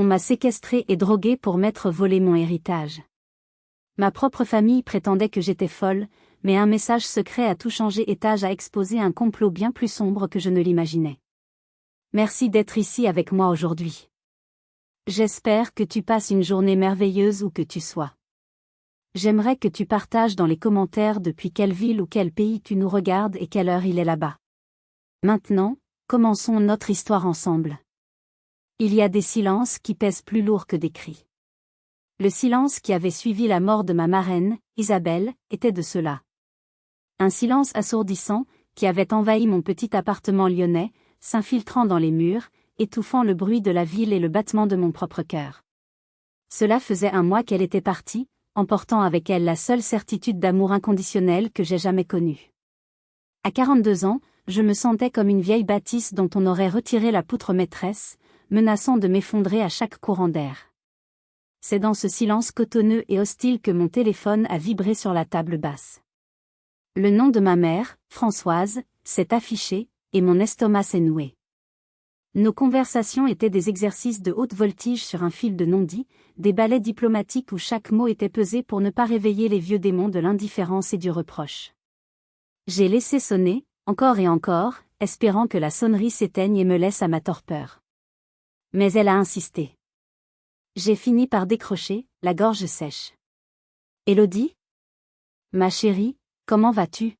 On m'a séquestrée et droguée pour m'être volé mon héritage. Ma propre famille prétendait que j'étais folle, mais un message secret à tout changer étage a exposé un complot bien plus sombre que je ne l'imaginais. Merci d'être ici avec moi aujourd'hui. J'espère que tu passes une journée merveilleuse où que tu sois. J'aimerais que tu partages dans les commentaires depuis quelle ville ou quel pays tu nous regardes et quelle heure il est là-bas. Maintenant, commençons notre histoire ensemble. Il y a des silences qui pèsent plus lourd que des cris. Le silence qui avait suivi la mort de ma marraine, Isabelle, était de cela. Un silence assourdissant, qui avait envahi mon petit appartement lyonnais, s'infiltrant dans les murs, étouffant le bruit de la ville et le battement de mon propre cœur. Cela faisait un mois qu'elle était partie, emportant avec elle la seule certitude d'amour inconditionnel que j'ai jamais connue. À 42 ans, je me sentais comme une vieille bâtisse dont on aurait retiré la poutre maîtresse, menaçant de m'effondrer à chaque courant d'air. C'est dans ce silence cotonneux et hostile que mon téléphone a vibré sur la table basse. Le nom de ma mère, Françoise, s'est affiché, et mon estomac s'est noué. Nos conversations étaient des exercices de haute voltige sur un fil de non-dit, des ballets diplomatiques où chaque mot était pesé pour ne pas réveiller les vieux démons de l'indifférence et du reproche. J'ai laissé sonner, encore et encore, espérant que la sonnerie s'éteigne et me laisse à ma torpeur. Mais elle a insisté. J'ai fini par décrocher, la gorge sèche. Élodie ? Ma chérie, comment vas-tu ?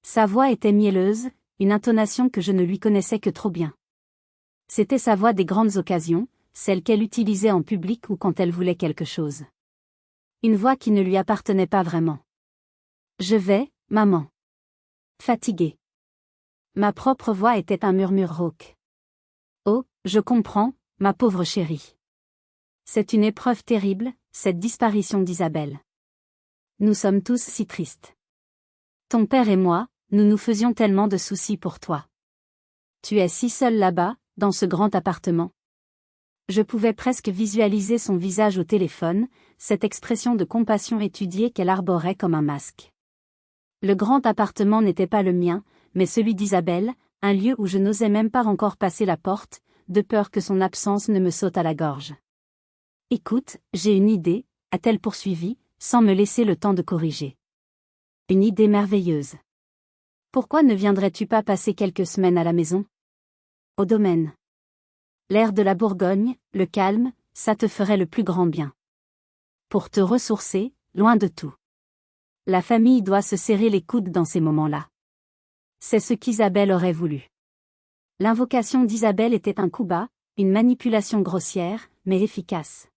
Sa voix était mielleuse, une intonation que je ne lui connaissais que trop bien. C'était sa voix des grandes occasions, celle qu'elle utilisait en public ou quand elle voulait quelque chose. Une voix qui ne lui appartenait pas vraiment. Je vais, maman. Fatiguée. Ma propre voix était un murmure rauque. Oh, je comprends, ma pauvre chérie. C'est une épreuve terrible, cette disparition d'Isabelle. Nous sommes tous si tristes. Ton père et moi, nous nous faisions tellement de soucis pour toi. Tu es si seule là-bas, dans ce grand appartement. Je pouvais presque visualiser son visage au téléphone, cette expression de compassion étudiée qu'elle arborait comme un masque. Le grand appartement n'était pas le mien, mais celui d'Isabelle, un lieu où je n'osais même pas encore passer la porte, de peur que son absence ne me saute à la gorge. Écoute, j'ai une idée, a-t-elle poursuivi, sans me laisser le temps de corriger. Une idée merveilleuse. Pourquoi ne viendrais-tu pas passer quelques semaines à la maison ? Au domaine. L'air de la Bourgogne, le calme, ça te ferait le plus grand bien. Pour te ressourcer, loin de tout. La famille doit se serrer les coudes dans ces moments-là. C'est ce qu'Isabelle aurait voulu. L'invocation d'Isabelle était un coup bas, une manipulation grossière, mais efficace.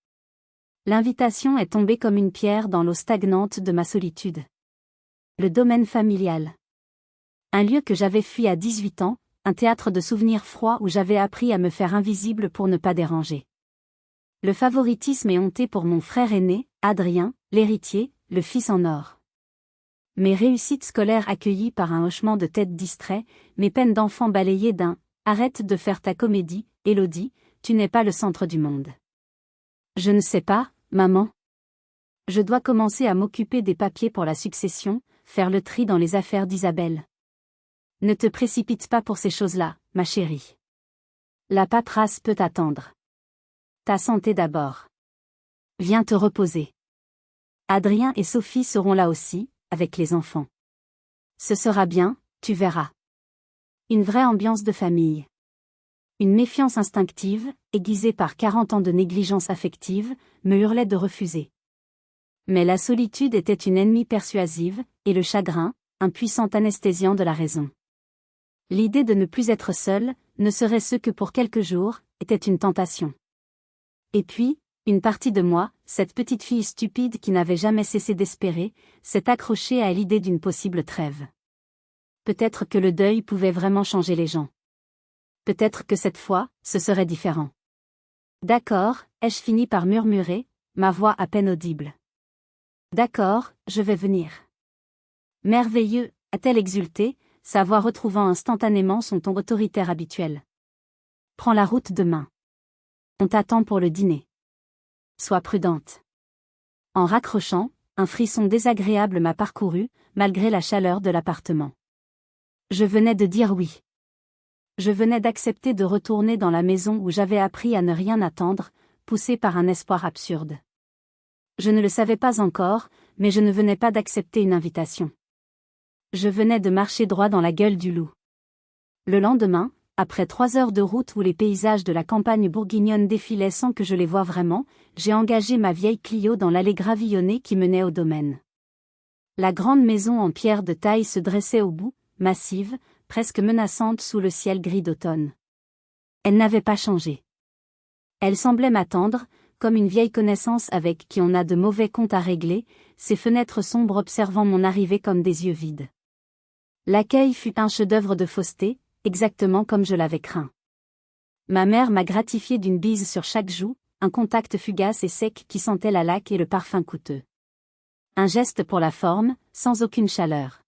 L'invitation est tombée comme une pierre dans l'eau stagnante de ma solitude. Le domaine familial. Un lieu que j'avais fui à 18 ans, un théâtre de souvenirs froids où j'avais appris à me faire invisible pour ne pas déranger. Le favoritisme est honté pour mon frère aîné, Adrien, l'héritier, le fils en or. Mes réussites scolaires accueillies par un hochement de tête distrait, mes peines d'enfant balayées d'un « arrête de faire ta comédie, Élodie, tu n'es pas le centre du monde ». Je ne sais pas, maman. Je dois commencer à m'occuper des papiers pour la succession, faire le tri dans les affaires d'Isabelle. Ne te précipite pas pour ces choses-là, ma chérie. La paperasse peut attendre. Ta santé d'abord. Viens te reposer. Adrien et Sophie seront là aussi, avec les enfants. Ce sera bien, tu verras. Une vraie ambiance de famille. Une méfiance instinctive, aiguisée par 40 ans de négligence affective, me hurlait de refuser. Mais la solitude était une ennemie persuasive, et le chagrin, un puissant anesthésiant de la raison. L'idée de ne plus être seule, ne serait-ce que pour quelques jours, était une tentation. Et puis, une partie de moi, cette petite fille stupide qui n'avait jamais cessé d'espérer, s'est accrochée à l'idée d'une possible trêve. Peut-être que le deuil pouvait vraiment changer les gens. Peut-être que cette fois, ce serait différent. D'accord, ai-je fini par murmurer, ma voix à peine audible. D'accord, je vais venir. Merveilleux, a-t-elle exulté, sa voix retrouvant instantanément son ton autoritaire habituel. Prends la route demain. On t'attend pour le dîner. Sois prudente. En raccrochant, un frisson désagréable m'a parcouru, malgré la chaleur de l'appartement. Je venais de dire oui. Je venais d'accepter de retourner dans la maison où j'avais appris à ne rien attendre, poussée par un espoir absurde. Je ne le savais pas encore, mais je ne venais pas d'accepter une invitation. Je venais de marcher droit dans la gueule du loup. Le lendemain, après 3 heures de route où les paysages de la campagne bourguignonne défilaient sans que je les voie vraiment, j'ai engagé ma vieille Clio dans l'allée gravillonnée qui menait au domaine. La grande maison en pierre de taille se dressait au bout, massive, presque menaçante sous le ciel gris d'automne. Elle n'avait pas changé. Elle semblait m'attendre, comme une vieille connaissance avec qui on a de mauvais comptes à régler, ses fenêtres sombres observant mon arrivée comme des yeux vides. L'accueil fut un chef-d'œuvre de fausseté, exactement comme je l'avais craint. Ma mère m'a gratifié d'une bise sur chaque joue, un contact fugace et sec qui sentait la laque et le parfum coûteux. Un geste pour la forme, sans aucune chaleur.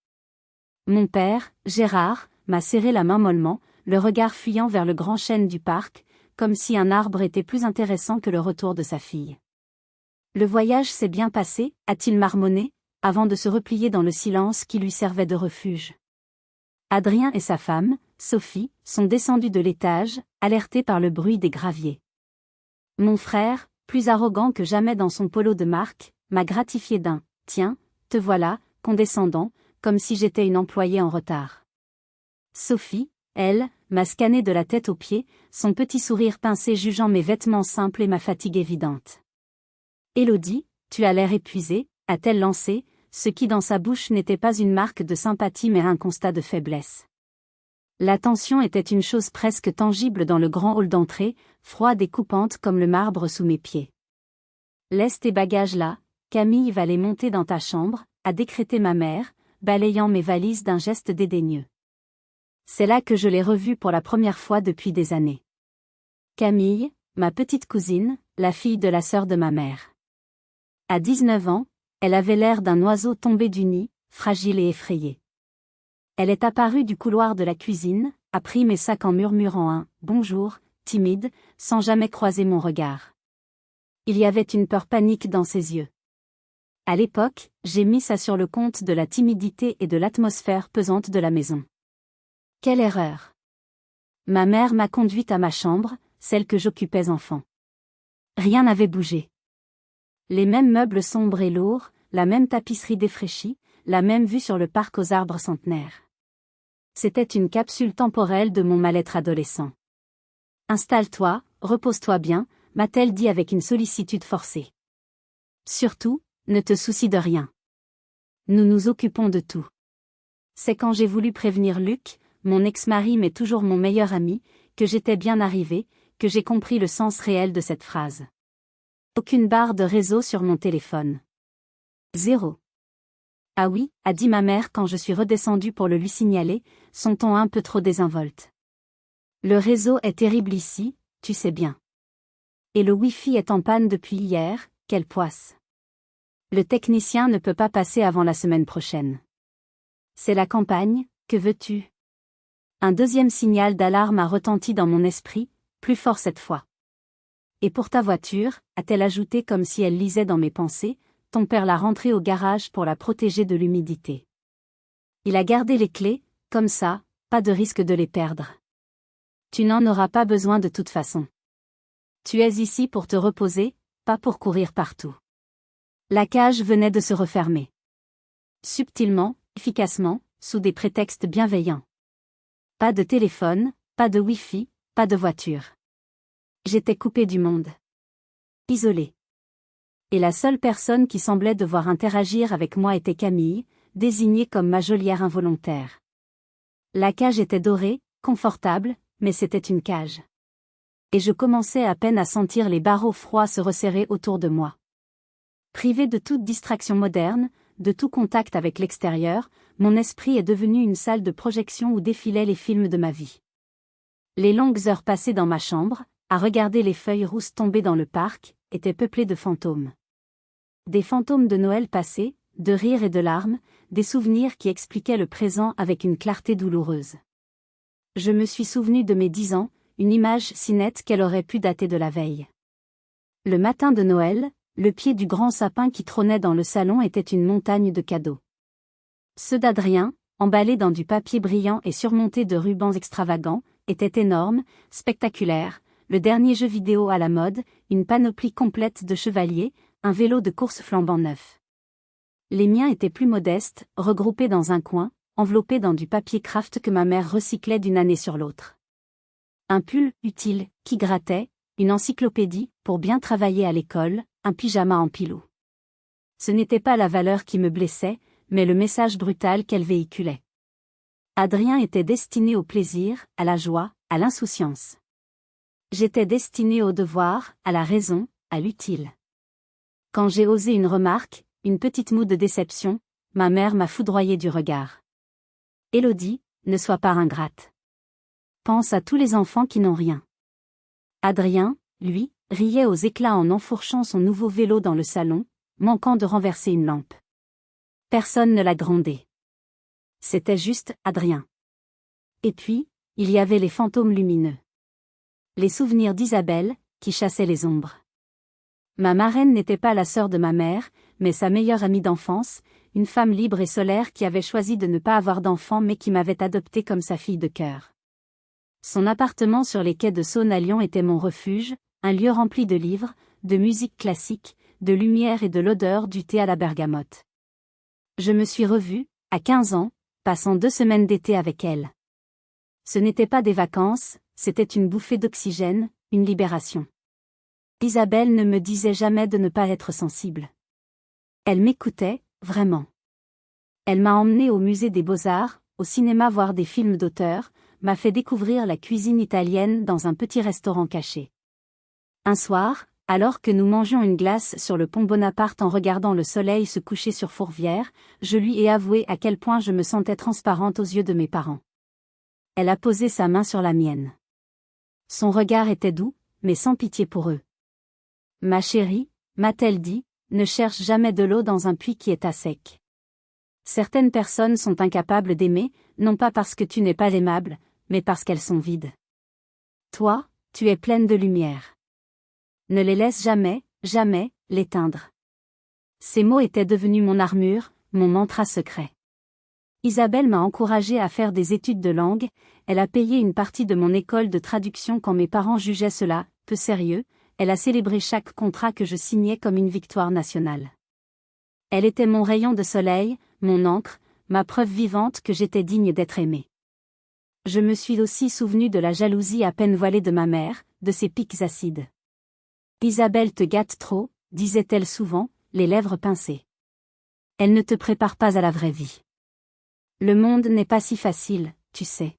Mon père, Gérard, m'a serré la main mollement, le regard fuyant vers le grand chêne du parc, comme si un arbre était plus intéressant que le retour de sa fille. Le voyage s'est bien passé, a-t-il marmonné, avant de se replier dans le silence qui lui servait de refuge. Adrien et sa femme, Sophie, sont descendus de l'étage, alertés par le bruit des graviers. Mon frère, plus arrogant que jamais dans son polo de marque, m'a gratifié d'un « Tiens, te voilà », condescendant, comme si j'étais une employée en retard. Sophie, elle, m'a scanné de la tête aux pieds, son petit sourire pincé jugeant mes vêtements simples et ma fatigue évidente. « Élodie, tu as l'air épuisée », a-t-elle lancé, ce qui dans sa bouche n'était pas une marque de sympathie mais un constat de faiblesse. La tension était une chose presque tangible dans le grand hall d'entrée, froide et coupante comme le marbre sous mes pieds. « Laisse tes bagages là, Camille va les monter dans ta chambre », a décrété ma mère, balayant mes valises d'un geste dédaigneux. C'est là que je l'ai revue pour la première fois depuis des années. Camille, ma petite cousine, la fille de la sœur de ma mère. À 19 ans, elle avait l'air d'un oiseau tombé du nid, fragile et effrayé. Elle est apparue du couloir de la cuisine, a pris mes sacs en murmurant un « bonjour », timide, sans jamais croiser mon regard. Il y avait une peur panique dans ses yeux. À l'époque, j'ai mis ça sur le compte de la timidité et de l'atmosphère pesante de la maison. Quelle erreur! Ma mère m'a conduite à ma chambre, celle que j'occupais enfant. Rien n'avait bougé. Les mêmes meubles sombres et lourds, la même tapisserie défraîchie, la même vue sur le parc aux arbres centenaires. C'était une capsule temporelle de mon mal-être adolescent. « Installe-toi, repose-toi bien », m'a-t-elle dit avec une sollicitude forcée. Surtout, ne te soucie de rien. Nous nous occupons de tout. C'est quand j'ai voulu prévenir Luc, mon ex-mari mais toujours mon meilleur ami, que j'étais bien arrivée, que j'ai compris le sens réel de cette phrase. Aucune barre de réseau sur mon téléphone. 0. Ah oui, a dit ma mère quand je suis redescendue pour le lui signaler, son ton un peu trop désinvolte. Le réseau est terrible ici, tu sais bien. Et le Wi-Fi est en panne depuis hier, quelle poisse. Le technicien ne peut pas passer avant la semaine prochaine. C'est la campagne, que veux-tu? Un deuxième signal d'alarme a retenti dans mon esprit, plus fort cette fois. Et pour ta voiture, a-t-elle ajouté comme si elle lisait dans mes pensées, ton père l'a rentrée au garage pour la protéger de l'humidité. Il a gardé les clés, comme ça, pas de risque de les perdre. Tu n'en auras pas besoin de toute façon. Tu es ici pour te reposer, pas pour courir partout. La cage venait de se refermer. Subtilement, efficacement, sous des prétextes bienveillants. Pas de téléphone, pas de Wi-Fi, pas de voiture. J'étais coupée du monde. Isolée. Et la seule personne qui semblait devoir interagir avec moi était Camille, désignée comme ma geôlière involontaire. La cage était dorée, confortable, mais c'était une cage. Et je commençais à peine à sentir les barreaux froids se resserrer autour de moi. Privé de toute distraction moderne, de tout contact avec l'extérieur, mon esprit est devenu une salle de projection où défilaient les films de ma vie. Les longues heures passées dans ma chambre, à regarder les feuilles rousses tomber dans le parc, étaient peuplées de fantômes. Des fantômes de Noël passé, de rires et de larmes, des souvenirs qui expliquaient le présent avec une clarté douloureuse. Je me suis souvenu de mes 10 ans, une image si nette qu'elle aurait pu dater de la veille. Le matin de Noël, le pied du grand sapin qui trônait dans le salon était une montagne de cadeaux. Ceux d'Adrien, emballés dans du papier brillant et surmontés de rubans extravagants, étaient énormes, spectaculaires, le dernier jeu vidéo à la mode, une panoplie complète de chevaliers, un vélo de course flambant neuf. Les miens étaient plus modestes, regroupés dans un coin, enveloppés dans du papier craft que ma mère recyclait d'une année sur l'autre. Un pull utile, qui grattait, une encyclopédie, pour bien travailler à l'école, un pyjama en pilou. Ce n'était pas la valeur qui me blessait, mais le message brutal qu'elle véhiculait. Adrien était destiné au plaisir, à la joie, à l'insouciance. J'étais destiné au devoir, à la raison, à l'utile. Quand j'ai osé une remarque, une petite moue de déception, ma mère m'a foudroyé du regard. Élodie, ne sois pas ingrate. Pense à tous les enfants qui n'ont rien. Adrien, lui, riait aux éclats en enfourchant son nouveau vélo dans le salon, manquant de renverser une lampe. Personne ne l'a grondé. C'était juste Adrien. Et puis, il y avait les fantômes lumineux. Les souvenirs d'Isabelle, qui chassaient les ombres. Ma marraine n'était pas la sœur de ma mère, mais sa meilleure amie d'enfance, une femme libre et solaire qui avait choisi de ne pas avoir d'enfant mais qui m'avait adoptée comme sa fille de cœur. Son appartement sur les quais de Saône à Lyon était mon refuge, un lieu rempli de livres, de musique classique, de lumière et de l'odeur du thé à la bergamote. Je me suis revue, à 15 ans, passant 2 semaines d'été avec elle. Ce n'était pas des vacances, c'était une bouffée d'oxygène, une libération. Isabelle ne me disait jamais de ne pas être sensible. Elle m'écoutait, vraiment. Elle m'a emmenée au musée des Beaux-Arts, au cinéma voir des films d'auteur, m'a fait découvrir la cuisine italienne dans un petit restaurant caché. Un soir, alors que nous mangions une glace sur le pont Bonaparte en regardant le soleil se coucher sur Fourvière, je lui ai avoué à quel point je me sentais transparente aux yeux de mes parents. Elle a posé sa main sur la mienne. Son regard était doux, mais sans pitié pour eux. Ma chérie, m'a-t-elle dit, ne cherche jamais de l'eau dans un puits qui est à sec. Certaines personnes sont incapables d'aimer, non pas parce que tu n'es pas aimable, mais parce qu'elles sont vides. Toi, tu es pleine de lumière. Ne les laisse jamais, jamais, l'éteindre. Ces mots étaient devenus mon armure, mon mantra secret. Isabelle m'a encouragée à faire des études de langue, elle a payé une partie de mon école de traduction quand mes parents jugeaient cela peu sérieux, elle a célébré chaque contrat que je signais comme une victoire nationale. Elle était mon rayon de soleil, mon encre, ma preuve vivante que j'étais digne d'être aimée. Je me suis aussi souvenu de la jalousie à peine voilée de ma mère, de ses pics acides. Isabelle te gâte trop, disait-elle souvent, les lèvres pincées. Elle ne te prépare pas à la vraie vie. Le monde n'est pas si facile, tu sais.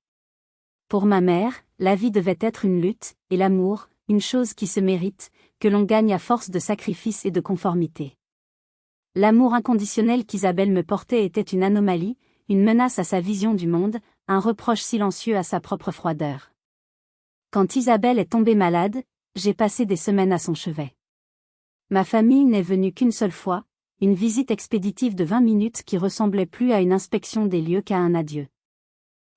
Pour ma mère, la vie devait être une lutte, et l'amour, une chose qui se mérite, que l'on gagne à force de sacrifice et de conformité. L'amour inconditionnel qu'Isabelle me portait était une anomalie, une menace à sa vision du monde, un reproche silencieux à sa propre froideur. Quand Isabelle est tombée malade, j'ai passé des semaines à son chevet. Ma famille n'est venue qu'une seule fois, une visite expéditive de 20 minutes qui ressemblait plus à une inspection des lieux qu'à un adieu.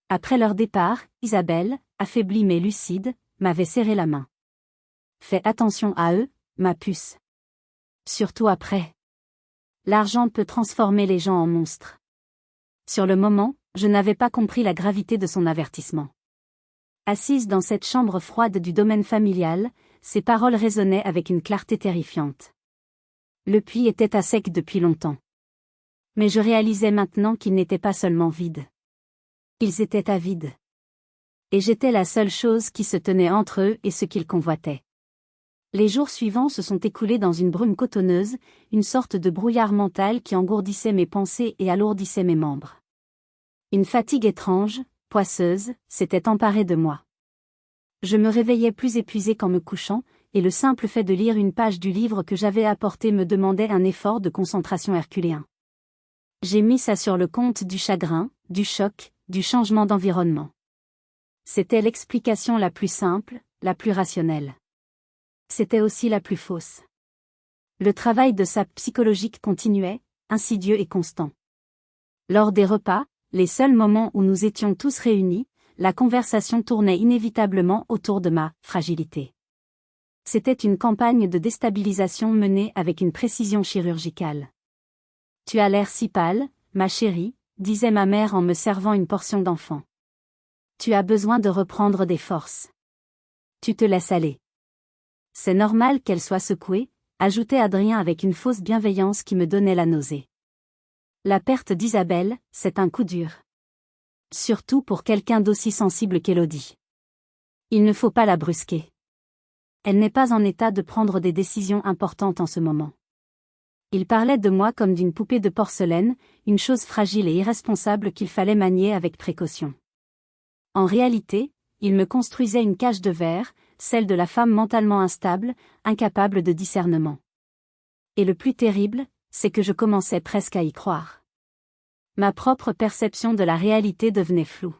Après leur départ, Isabelle, affaiblie mais lucide, m'avait serré la main. Fais attention à eux, ma puce. Surtout après. L'argent peut transformer les gens en monstres. Sur le moment, je n'avais pas compris la gravité de son avertissement. Assise dans cette chambre froide du domaine familial, ses paroles résonnaient avec une clarté terrifiante. Le puits était à sec depuis longtemps. Mais je réalisais maintenant qu'ils n'étaient pas seulement vides. Ils étaient avides. Et j'étais la seule chose qui se tenait entre eux et ce qu'ils convoitaient. Les jours suivants se sont écoulés dans une brume cotonneuse, une sorte de brouillard mental qui engourdissait mes pensées et alourdissait mes membres. Une fatigue étrange, poisseuse, s'était emparée de moi. Je me réveillais plus épuisée qu'en me couchant, et le simple fait de lire une page du livre que j'avais apporté me demandait un effort de concentration herculéen. J'ai mis ça sur le compte du chagrin, du choc, du changement d'environnement. C'était l'explication la plus simple, la plus rationnelle. C'était aussi la plus fausse. Le travail de sape psychologique continuait, insidieux et constant. Lors des repas, les seuls moments où nous étions tous réunis, la conversation tournait inévitablement autour de ma fragilité. C'était une campagne de déstabilisation menée avec une précision chirurgicale. « Tu as l'air si pâle, ma chérie », disait ma mère en me servant une portion d'enfant. « Tu as besoin de reprendre des forces. Tu te laisses aller. C'est normal qu'elle soit secouée, ajoutait Adrien avec une fausse bienveillance qui me donnait la nausée. La perte d'Isabelle, c'est un coup dur. Surtout pour quelqu'un d'aussi sensible qu'Élodie. Il ne faut pas la brusquer. Elle n'est pas en état de prendre des décisions importantes en ce moment. Il parlait de moi comme d'une poupée de porcelaine, une chose fragile et irresponsable qu'il fallait manier avec précaution. En réalité, il me construisait une cage de verre, celle de la femme mentalement instable, incapable de discernement. Et le plus terrible, c'est que je commençais presque à y croire. Ma propre perception de la réalité devenait floue.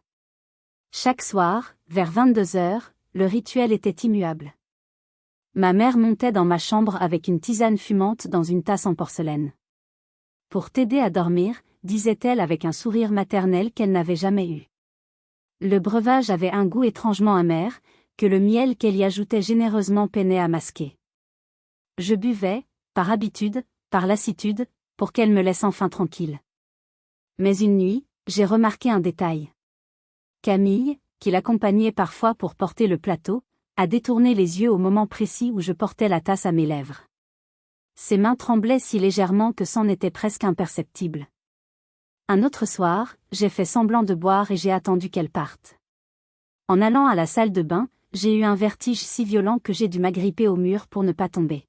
Chaque soir, vers 22h, le rituel était immuable. Ma mère montait dans ma chambre avec une tisane fumante dans une tasse en porcelaine. Pour t'aider à dormir, disait-elle avec un sourire maternel qu'elle n'avait jamais eu. Le breuvage avait un goût étrangement amer, que le miel qu'elle y ajoutait généreusement peinait à masquer. Je buvais, par habitude, par lassitude, pour qu'elle me laisse enfin tranquille. Mais une nuit, j'ai remarqué un détail. Camille, qui l'accompagnait parfois pour porter le plateau, a détourné les yeux au moment précis où je portais la tasse à mes lèvres. Ses mains tremblaient si légèrement que c'en était presque imperceptible. Un autre soir, j'ai fait semblant de boire et j'ai attendu qu'elle parte. En allant à la salle de bain, j'ai eu un vertige si violent que j'ai dû m'agripper au mur pour ne pas tomber.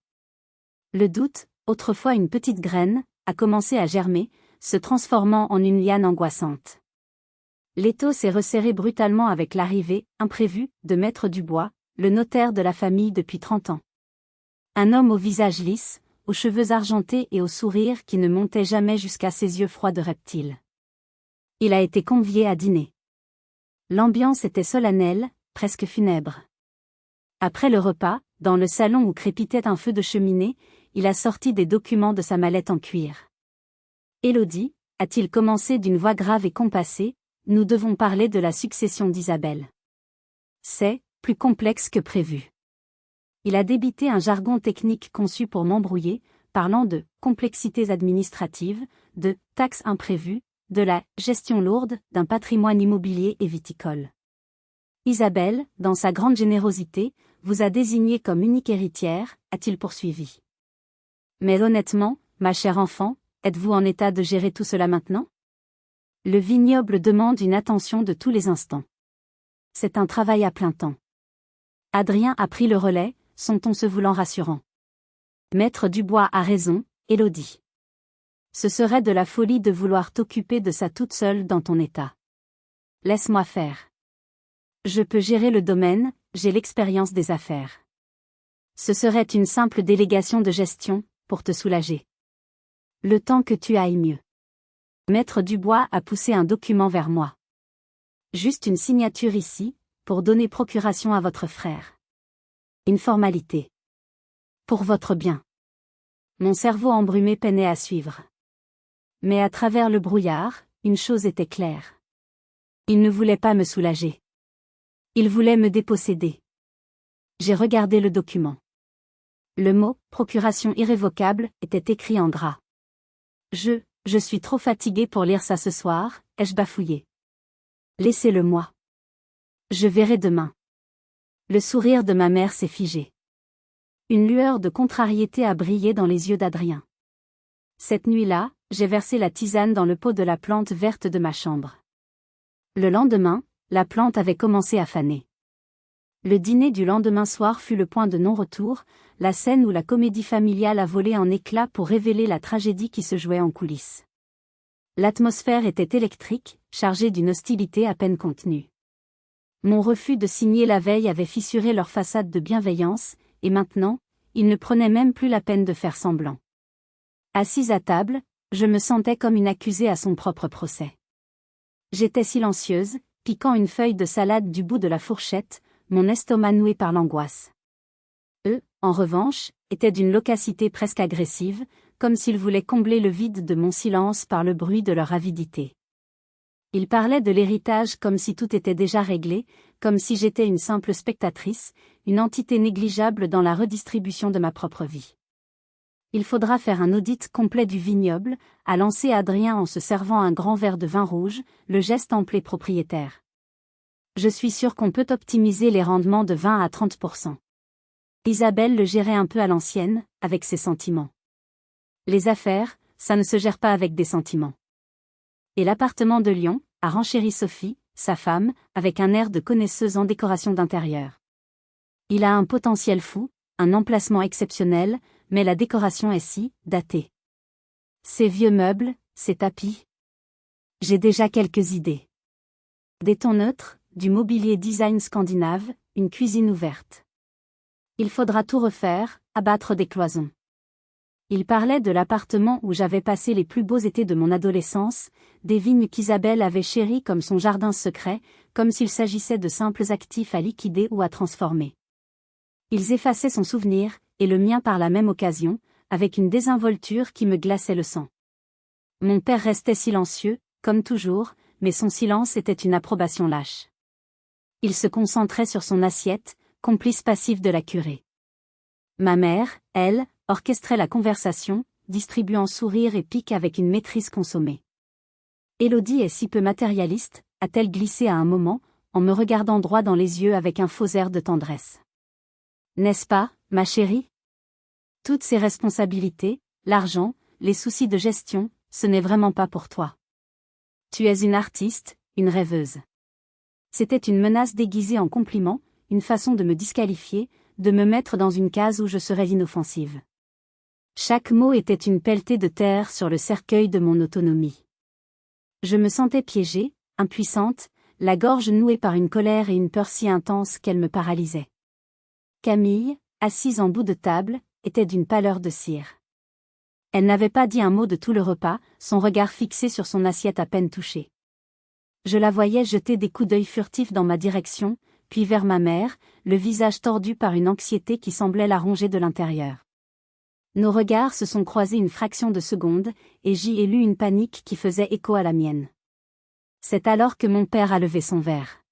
Le doute, autrefois une petite graine, a commencé à germer, se transformant en une liane angoissante. L'étau s'est resserré brutalement avec l'arrivée, imprévue, de Maître Dubois, le notaire de la famille depuis 30 ans. Un homme au visage lisse, aux cheveux argentés et au sourire qui ne montait jamais jusqu'à ses yeux froids de reptile. Il a été convié à dîner. L'ambiance était solennelle, presque funèbre. Après le repas, dans le salon où crépitait un feu de cheminée, il a sorti des documents de sa mallette en cuir. « Élodie » a-t-il commencé d'une voix grave et compassée, « nous devons parler de la succession d'Isabelle. C'est plus complexe que prévu. » Il a débité un jargon technique conçu pour m'embrouiller, parlant de complexités administratives, de taxes imprévues, de la gestion lourde d'un patrimoine immobilier et viticole. Isabelle, dans sa grande générosité, vous a désigné comme unique héritière, a-t-il poursuivi. Mais honnêtement, ma chère enfant, êtes-vous en état de gérer tout cela maintenant? Le vignoble demande une attention de tous les instants. C'est un travail à plein temps. Adrien a pris le relais, son ton se voulant rassurant. Maître Dubois a raison, Élodie. Ce serait de la folie de vouloir t'occuper de ça toute seule dans ton état. Laisse-moi faire. Je peux gérer le domaine, j'ai l'expérience des affaires. Ce serait une simple délégation de gestion, pour te soulager. Le temps que tu ailles mieux. Maître Dubois a poussé un document vers moi. Juste une signature ici, pour donner procuration à votre frère. Une formalité. Pour votre bien. Mon cerveau embrumé peinait à suivre. Mais à travers le brouillard, une chose était claire. Il ne voulait pas me soulager. Il voulait me déposséder. J'ai regardé le document. Le mot « procuration irrévocable » était écrit en gras. Je suis trop fatigué pour lire ça ce soir, ai-je bafouillé. Laissez-le-moi. Je verrai demain. Le sourire de ma mère s'est figé. Une lueur de contrariété a brillé dans les yeux d'Adrien. Cette nuit-là, j'ai versé la tisane dans le pot de la plante verte de ma chambre. Le lendemain, la plante avait commencé à faner. Le dîner du lendemain soir fut le point de non-retour, la scène où la comédie familiale a volé en éclats pour révéler la tragédie qui se jouait en coulisses. L'atmosphère était électrique, chargée d'une hostilité à peine contenue. Mon refus de signer la veille avait fissuré leur façade de bienveillance, et maintenant, ils ne prenaient même plus la peine de faire semblant. Assise à table, je me sentais comme une accusée à son propre procès. J'étais silencieuse, piquant une feuille de salade du bout de la fourchette, mon estomac noué par l'angoisse. Eux, en revanche, étaient d'une loquacité presque agressive, comme s'ils voulaient combler le vide de mon silence par le bruit de leur avidité. Ils parlaient de l'héritage comme si tout était déjà réglé, comme si j'étais une simple spectatrice, une entité négligeable dans la redistribution de ma propre vie. Il faudra faire un audit complet du vignoble, a lancé Adrien en se servant un grand verre de vin rouge, le geste amplé propriétaire. Je suis sûre qu'on peut optimiser les rendements de 20 à 30%. Isabelle le gérait un peu à l'ancienne, avec ses sentiments. Les affaires, ça ne se gère pas avec des sentiments. Et l'appartement de Lyon, a renchéri Sophie, sa femme, avec un air de connaisseuse en décoration d'intérieur. Il a un potentiel fou, un emplacement exceptionnel, mais la décoration est si datée. Ces vieux meubles, ces tapis. J'ai déjà quelques idées. Des tons neutres, du mobilier design scandinave, une cuisine ouverte. Il faudra tout refaire, abattre des cloisons. Il parlait de l'appartement où j'avais passé les plus beaux étés de mon adolescence, des vignes qu'Isabelle avait chéries comme son jardin secret, comme s'il s'agissait de simples actifs à liquider ou à transformer. Ils effaçaient son souvenir, et le mien par la même occasion, avec une désinvolture qui me glaçait le sang. Mon père restait silencieux, comme toujours, mais son silence était une approbation lâche. Il se concentrait sur son assiette, complice passif de la curée. Ma mère, elle, orchestrait la conversation, distribuant sourires et piques avec une maîtrise consommée. Élodie est si peu matérialiste, a-t-elle glissé à un moment, en me regardant droit dans les yeux avec un faux air de tendresse. N'est-ce pas, ma chérie? Toutes ces responsabilités, l'argent, les soucis de gestion, ce n'est vraiment pas pour toi. Tu es une artiste, une rêveuse. C'était une menace déguisée en compliment, une façon de me disqualifier, de me mettre dans une case où je serais inoffensive. Chaque mot était une pelletée de terre sur le cercueil de mon autonomie. Je me sentais piégée, impuissante, la gorge nouée par une colère et une peur si intense qu'elle me paralysait. Camille, assise en bout de table, était d'une pâleur de cire. Elle n'avait pas dit un mot de tout le repas, son regard fixé sur son assiette à peine touchée. Je la voyais jeter des coups d'œil furtifs dans ma direction, puis vers ma mère, le visage tordu par une anxiété qui semblait la ronger de l'intérieur. Nos regards se sont croisés une fraction de seconde, et j'y ai lu une panique qui faisait écho à la mienne. C'est alors que mon père a levé son verre.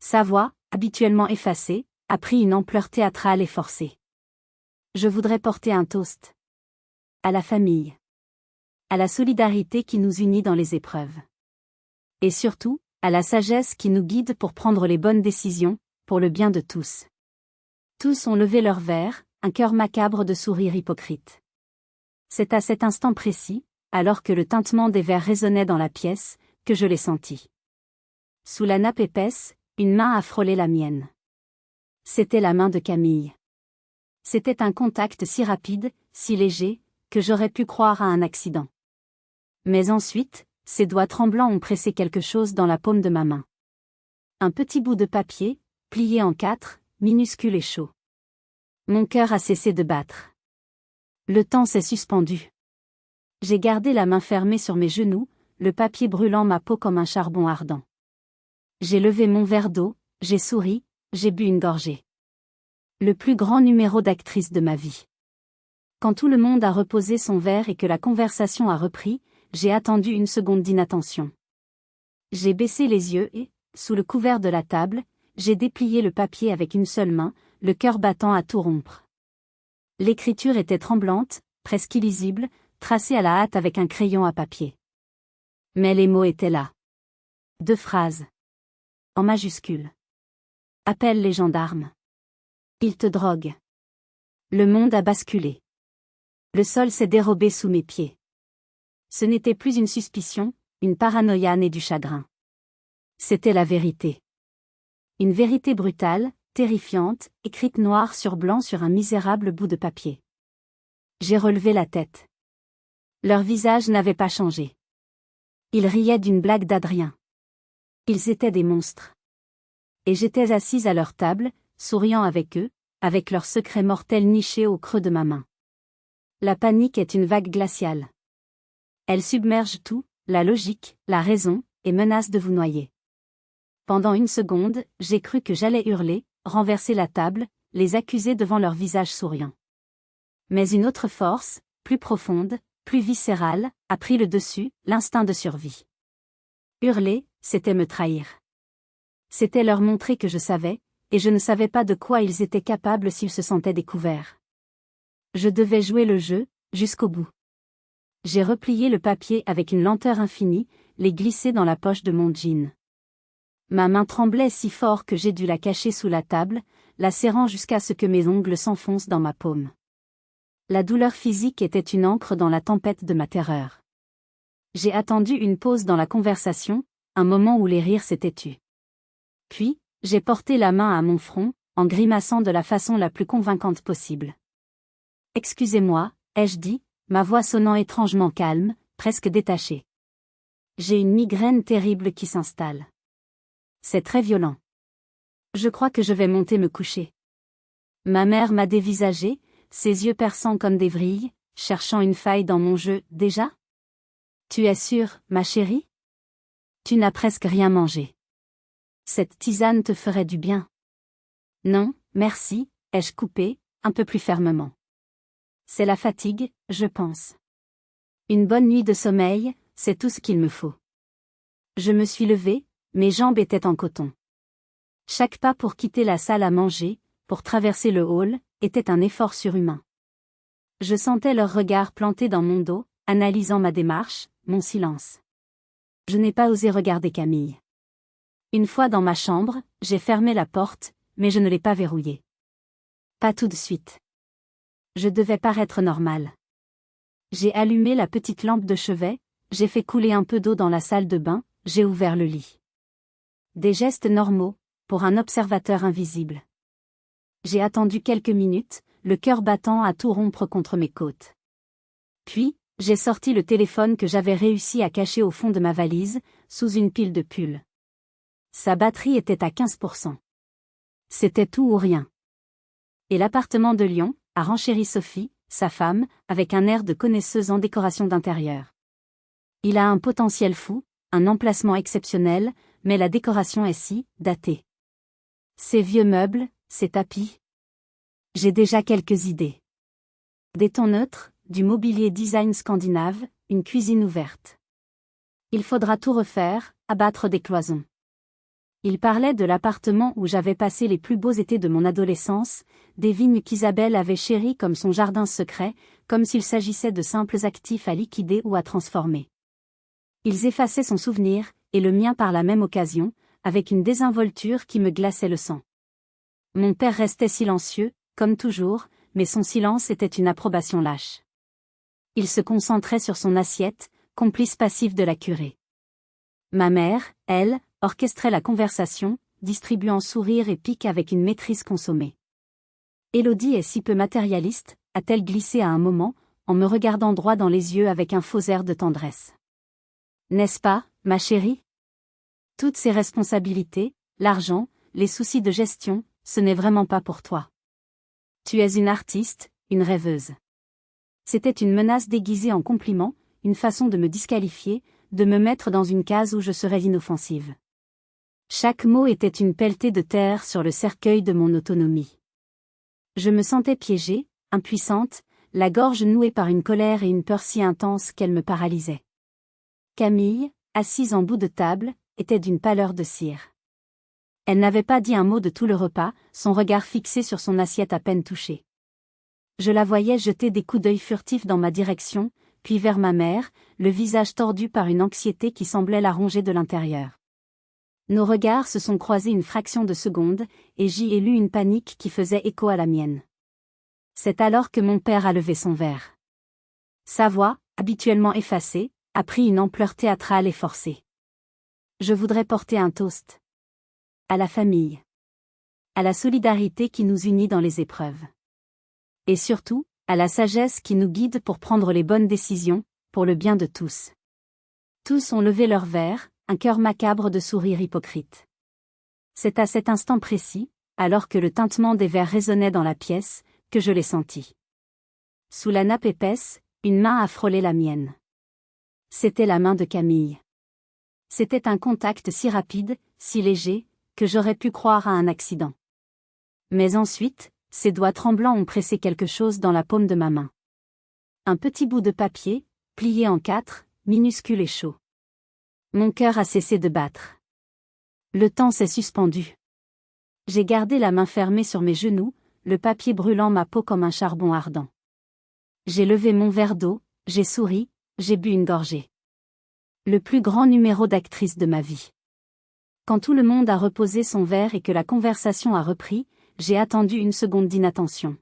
Sa voix, habituellement effacée, a pris une ampleur théâtrale et forcée. Je voudrais porter un toast. À la famille. À la solidarité qui nous unit dans les épreuves. Et surtout, à la sagesse qui nous guide pour prendre les bonnes décisions, pour le bien de tous. Tous ont levé leur verre, un cœur macabre de sourires hypocrites. C'est à cet instant précis, alors que le tintement des verres résonnait dans la pièce, que je l'ai senti. Sous la nappe épaisse, une main a frôlé la mienne. C'était la main de Camille. C'était un contact si rapide, si léger, que j'aurais pu croire à un accident. Mais ensuite, ses doigts tremblants ont pressé quelque chose dans la paume de ma main. Un petit bout de papier, plié en 4, minuscule et chaud. Mon cœur a cessé de battre. Le temps s'est suspendu. J'ai gardé la main fermée sur mes genoux, le papier brûlant ma peau comme un charbon ardent. J'ai levé mon verre d'eau, j'ai souri, j'ai bu une gorgée. Le plus grand numéro d'actrice de ma vie. Quand tout le monde a reposé son verre et que la conversation a repris, j'ai attendu une seconde d'inattention. J'ai baissé les yeux et, sous le couvert de la table, j'ai déplié le papier avec une seule main, le cœur battant à tout rompre. L'écriture était tremblante, presque illisible, tracée à la hâte avec un crayon à papier. Mais les mots étaient là. 2 phrases. En majuscules. Appelle les gendarmes. Ils te droguent. Le monde a basculé. Le sol s'est dérobé sous mes pieds. Ce n'était plus une suspicion, une paranoïa née du chagrin. C'était la vérité. Une vérité brutale, terrifiante, écrite noir sur blanc sur un misérable bout de papier. J'ai relevé la tête. Leur visage n'avait pas changé. Ils riaient d'une blague d'Adrien. Ils étaient des monstres. Et j'étais assise à leur table, souriant avec eux, avec leurs secrets mortels nichés au creux de ma main. La panique est une vague glaciale. Elle submerge tout, la logique, la raison, et menace de vous noyer. Pendant une seconde, j'ai cru que j'allais hurler, renverser la table, les accuser devant leur visage souriant. Mais une autre force, plus profonde, plus viscérale, a pris le dessus, l'instinct de survie. Hurler, c'était me trahir. C'était leur montrer que je savais, et je ne savais pas de quoi ils étaient capables s'ils se sentaient découverts. Je devais jouer le jeu, jusqu'au bout. J'ai replié le papier avec une lenteur infinie, les glisser dans la poche de mon jean. Ma main tremblait si fort que j'ai dû la cacher sous la table, la serrant jusqu'à ce que mes ongles s'enfoncent dans ma paume. La douleur physique était une ancre dans la tempête de ma terreur. J'ai attendu une pause dans la conversation, un moment où les rires s'étaient tus. Puis, j'ai porté la main à mon front, en grimaçant de la façon la plus convaincante possible. « Excusez-moi » ai-je dit, ma voix sonnant étrangement calme, presque détachée. J'ai une migraine terrible qui s'installe. C'est très violent. Je crois que je vais monter me coucher. Ma mère m'a dévisagé, ses yeux perçants comme des vrilles, cherchant une faille dans mon jeu. Déjà ? Tu es sûre, ma chérie ? Tu n'as presque rien mangé. Cette tisane te ferait du bien. Non, merci, ai-je coupé, un peu plus fermement. C'est la fatigue, je pense. Une bonne nuit de sommeil, c'est tout ce qu'il me faut. Je me suis levée, mes jambes étaient en coton. Chaque pas pour quitter la salle à manger, pour traverser le hall, était un effort surhumain. Je sentais leur regard planté dans mon dos, analysant ma démarche, mon silence. Je n'ai pas osé regarder Camille. Une fois dans ma chambre, j'ai fermé la porte, mais je ne l'ai pas verrouillée. Pas tout de suite. Je devais paraître normale. J'ai allumé la petite lampe de chevet, j'ai fait couler un peu d'eau dans la salle de bain, j'ai ouvert le lit. Des gestes normaux, pour un observateur invisible. J'ai attendu quelques minutes, le cœur battant à tout rompre contre mes côtes. Puis, j'ai sorti le téléphone que j'avais réussi à cacher au fond de ma valise, sous une pile de pulls. Sa batterie était à 15%. C'était tout ou rien. Et l'appartement de Lyon, a renchéri Sophie, sa femme, avec un air de connaisseuse en décoration d'intérieur. Il a un potentiel fou, un emplacement exceptionnel, mais la décoration est si datée. Ces vieux meubles, ces tapis. J'ai déjà quelques idées. Des tons neutres, du mobilier design scandinave, une cuisine ouverte. Il faudra tout refaire, abattre des cloisons. Il parlait de l'appartement où j'avais passé les plus beaux étés de mon adolescence, des vignes qu'Isabelle avait chéries comme son jardin secret, comme s'il s'agissait de simples actifs à liquider ou à transformer. Ils effaçaient son souvenir, et le mien par la même occasion, avec une désinvolture qui me glaçait le sang. Mon père restait silencieux, comme toujours, mais son silence était une approbation lâche. Il se concentrait sur son assiette, complice passif de la curée. Ma mère, elle, orchestrait la conversation, distribuant sourires et piques avec une maîtrise consommée. Élodie est si peu matérialiste, a-t-elle glissé à un moment, en me regardant droit dans les yeux avec un faux air de tendresse. N'est-ce pas, ma chérie ? Toutes ces responsabilités, l'argent, les soucis de gestion, ce n'est vraiment pas pour toi. Tu es une artiste, une rêveuse. C'était une menace déguisée en compliment, une façon de me disqualifier, de me mettre dans une case où je serais inoffensive. Chaque mot était une pelletée de terre sur le cercueil de mon autonomie. Je me sentais piégée, impuissante, la gorge nouée par une colère et une peur si intense qu'elle me paralysait. Camille, assise en bout de table, était d'une pâleur de cire. Elle n'avait pas dit un mot de tout le repas, son regard fixé sur son assiette à peine touchée. Je la voyais jeter des coups d'œil furtifs dans ma direction, puis vers ma mère, le visage tordu par une anxiété qui semblait la ronger de l'intérieur. Nos regards se sont croisés une fraction de seconde, et j'y ai lu une panique qui faisait écho à la mienne. C'est alors que mon père a levé son verre. Sa voix, habituellement effacée, a pris une ampleur théâtrale et forcée. Je voudrais porter un toast. À la famille. À la solidarité qui nous unit dans les épreuves. Et surtout, à la sagesse qui nous guide pour prendre les bonnes décisions, pour le bien de tous. Tous ont levé leur verre, un cœur macabre de sourires hypocrites. C'est à cet instant précis, alors que le tintement des verres résonnait dans la pièce, que je l'ai senti. Sous la nappe épaisse, une main a frôlé la mienne. C'était la main de Camille. C'était un contact si rapide, si léger, que j'aurais pu croire à un accident. Mais ensuite, ses doigts tremblants ont pressé quelque chose dans la paume de ma main. Un petit bout de papier, plié en 4, minuscule et chaud. Mon cœur a cessé de battre. Le temps s'est suspendu. J'ai gardé la main fermée sur mes genoux, le papier brûlant ma peau comme un charbon ardent. J'ai levé mon verre d'eau, j'ai souri, j'ai bu une gorgée. Le plus grand numéro d'actrice de ma vie. Quand tout le monde a reposé son verre et que la conversation a repris, j'ai attendu une seconde d'inattention.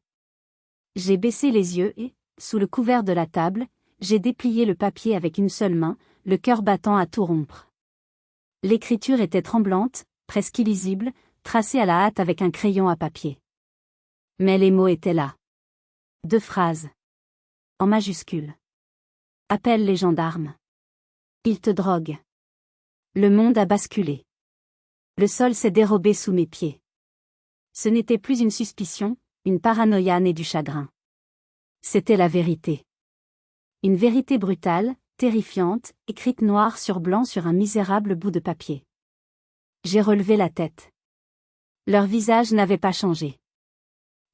J'ai baissé les yeux et, sous le couvert de la table, j'ai déplié le papier avec une seule main, le cœur battant à tout rompre. L'écriture était tremblante, presque illisible, tracée à la hâte avec un crayon à papier. Mais les mots étaient là. 2 phrases. En majuscules. Appelle les gendarmes. Ils te droguent. Le monde a basculé. Le sol s'est dérobé sous mes pieds. Ce n'était plus une suspicion, une paranoïa née du chagrin. C'était la vérité. Une vérité brutale, terrifiante, écrite noir sur blanc sur un misérable bout de papier. J'ai relevé la tête. Leur visage n'avait pas changé.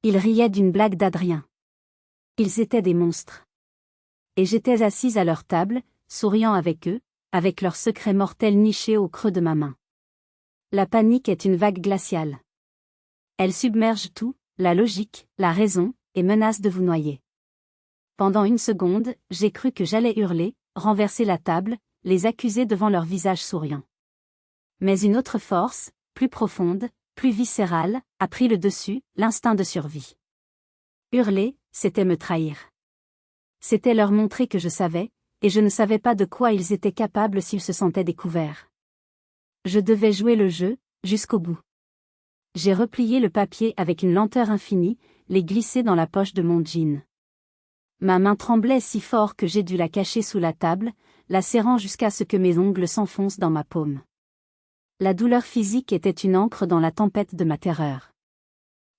Ils riaient d'une blague d'Adrien. Ils étaient des monstres. Et j'étais assise à leur table, souriant avec eux, avec leurs secrets mortels nichés au creux de ma main. La panique est une vague glaciale. Elle submerge tout, la logique, la raison, et menace de vous noyer. Pendant une seconde, j'ai cru que j'allais hurler, renverser la table, les accuser devant leur visage souriant. Mais une autre force, plus profonde, plus viscérale, a pris le dessus, l'instinct de survie. Hurler, c'était me trahir. C'était leur montrer que je savais, et je ne savais pas de quoi ils étaient capables s'ils se sentaient découverts. Je devais jouer le jeu, jusqu'au bout. J'ai replié le papier avec une lenteur infinie, les glisser dans la poche de mon jean. Ma main tremblait si fort que j'ai dû la cacher sous la table, la serrant jusqu'à ce que mes ongles s'enfoncent dans ma paume. La douleur physique était une ancre dans la tempête de ma terreur.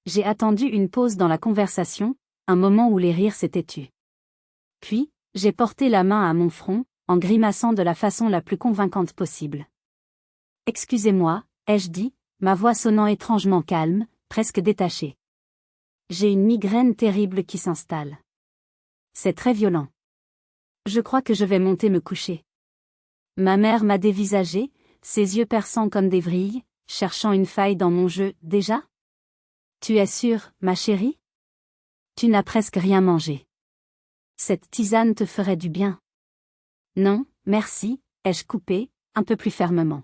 J'ai attendu une pause dans la conversation, un moment où les rires s'étaient tus. Puis, j'ai porté la main à mon front, en grimaçant de la façon la plus convaincante possible. « Excusez-moi » ai-je dit, ma voix sonnant étrangement calme, presque détachée. J'ai une migraine terrible qui s'installe. C'est très violent. Je crois que je vais monter me coucher. Ma mère m'a dévisagé, ses yeux perçants comme des vrilles, cherchant une faille dans mon jeu, déjà ? Tu es sûre, ma chérie ? Tu n'as presque rien mangé. Cette tisane te ferait du bien. Non, merci, ai-je coupé, un peu plus fermement.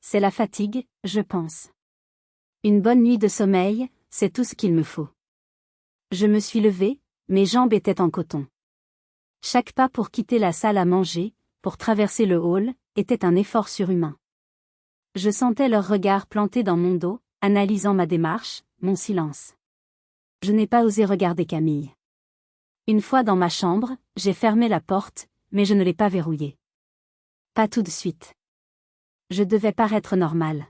C'est la fatigue, je pense. Une bonne nuit de sommeil, c'est tout ce qu'il me faut. Je me suis levée, mes jambes étaient en coton. Chaque pas pour quitter la salle à manger, pour traverser le hall, était un effort surhumain. Je sentais leur regard planté dans mon dos, analysant ma démarche, mon silence. Je n'ai pas osé regarder Camille. Une fois dans ma chambre, j'ai fermé la porte, mais je ne l'ai pas verrouillée. Pas tout de suite. Je devais paraître normale.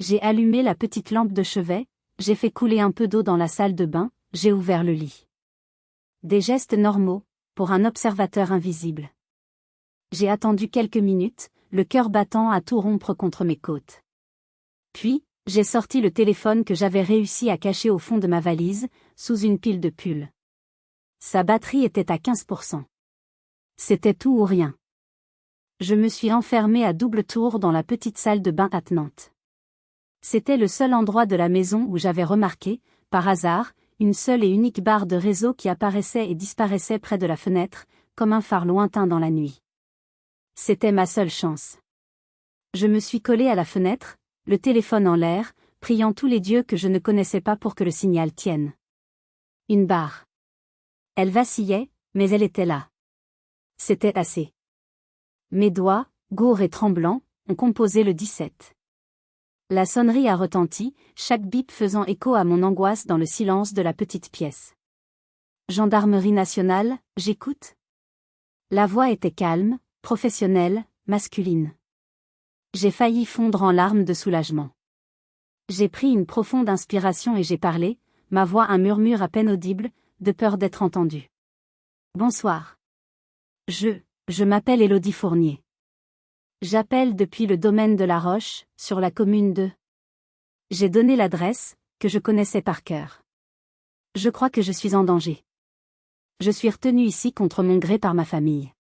J'ai allumé la petite lampe de chevet, j'ai fait couler un peu d'eau dans la salle de bain, j'ai ouvert le lit. Des gestes normaux, pour un observateur invisible. J'ai attendu quelques minutes, le cœur battant à tout rompre contre mes côtes. Puis, j'ai sorti le téléphone que j'avais réussi à cacher au fond de ma valise, sous une pile de pulls. Sa batterie était à 15%. C'était tout ou rien. Je me suis enfermée à double tour dans la petite salle de bain attenante. C'était le seul endroit de la maison où j'avais remarqué, par hasard, une seule et unique barre de réseau qui apparaissait et disparaissait près de la fenêtre, comme un phare lointain dans la nuit. C'était ma seule chance. Je me suis collée à la fenêtre, le téléphone en l'air, priant tous les dieux que je ne connaissais pas pour que le signal tienne. Une barre. Elle vacillait, mais elle était là. C'était assez. Mes doigts, gourds et tremblants, ont composé le 17. La sonnerie a retenti, chaque bip faisant écho à mon angoisse dans le silence de la petite pièce. Gendarmerie nationale, j'écoute. La voix était calme, professionnelle, masculine. J'ai failli fondre en larmes de soulagement. J'ai pris une profonde inspiration et j'ai parlé, ma voix un murmure à peine audible, de peur d'être entendue. Bonsoir. Je m'appelle Élodie Fournier. J'appelle depuis le domaine de la Roche, sur la commune de... J'ai donné l'adresse, que je connaissais par cœur. Je crois que je suis en danger. Je suis retenue ici contre mon gré par ma famille.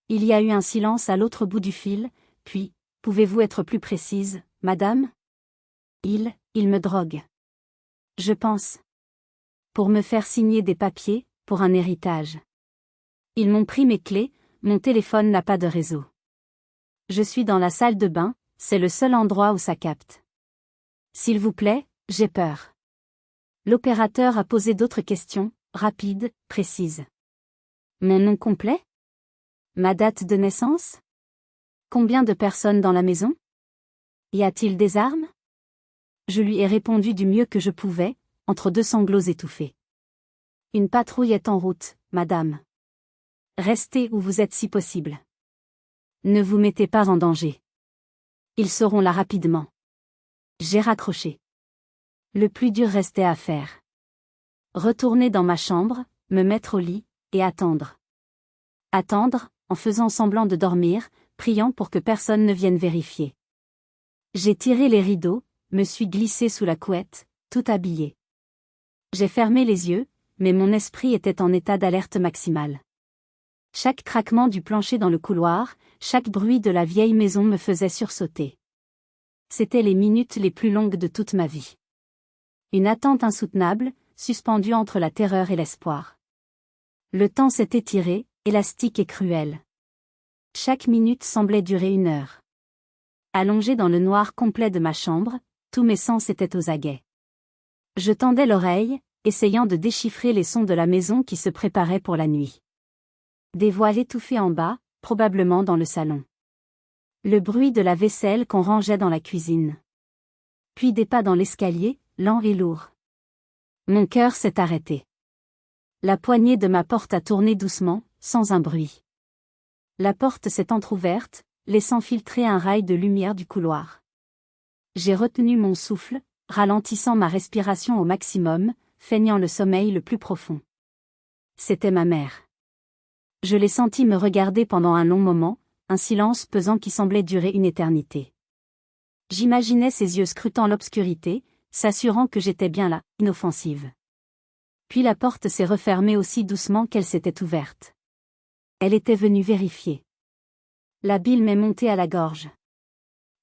Il y a eu un silence à l'autre bout du fil, puis, pouvez-vous être plus précise, madame ? Il me drogue. Je pense. Pour me faire signer des papiers, pour un héritage. Ils m'ont pris mes clés, mon téléphone n'a pas de réseau. Je suis dans la salle de bain, c'est le seul endroit où ça capte. S'il vous plaît, j'ai peur. L'opérateur a posé d'autres questions, rapides, précises. Mon nom complet? Ma date de naissance? Combien de personnes dans la maison? Y a-t-il des armes? Je lui ai répondu du mieux que je pouvais, entre deux sanglots étouffés. Une patrouille est en route, madame. Restez où vous êtes si possible. Ne vous mettez pas en danger. Ils seront là rapidement. J'ai raccroché. Le plus dur restait à faire. Retourner dans ma chambre, me mettre au lit, et attendre. Attendre, en faisant semblant de dormir, priant pour que personne ne vienne vérifier. J'ai tiré les rideaux, me suis glissé sous la couette, tout habillé. J'ai fermé les yeux, mais mon esprit était en état d'alerte maximale. Chaque craquement du plancher dans le couloir, chaque bruit de la vieille maison me faisait sursauter. C'étaient les minutes les plus longues de toute ma vie. Une attente insoutenable, suspendue entre la terreur et l'espoir. Le temps s'est étiré, élastique et cruel. Chaque minute semblait durer 1 heure. Allongé dans le noir complet de ma chambre, tous mes sens étaient aux aguets. Je tendais l'oreille, essayant de déchiffrer les sons de la maison qui se préparait pour la nuit. Des voix étouffées en bas, probablement dans le salon. Le bruit de la vaisselle qu'on rangeait dans la cuisine. Puis des pas dans l'escalier, lents et lourds. Mon cœur s'est arrêté. La poignée de ma porte a tourné doucement, sans un bruit. La porte s'est entr'ouverte, laissant filtrer un rail de lumière du couloir. J'ai retenu mon souffle, ralentissant ma respiration au maximum, feignant le sommeil le plus profond. C'était ma mère. Je l'ai sentie me regarder pendant un long moment, un silence pesant qui semblait durer une éternité. J'imaginais ses yeux scrutant l'obscurité, s'assurant que j'étais bien là, inoffensive. Puis la porte s'est refermée aussi doucement qu'elle s'était ouverte. Elle était venue vérifier. La bile m'est montée à la gorge.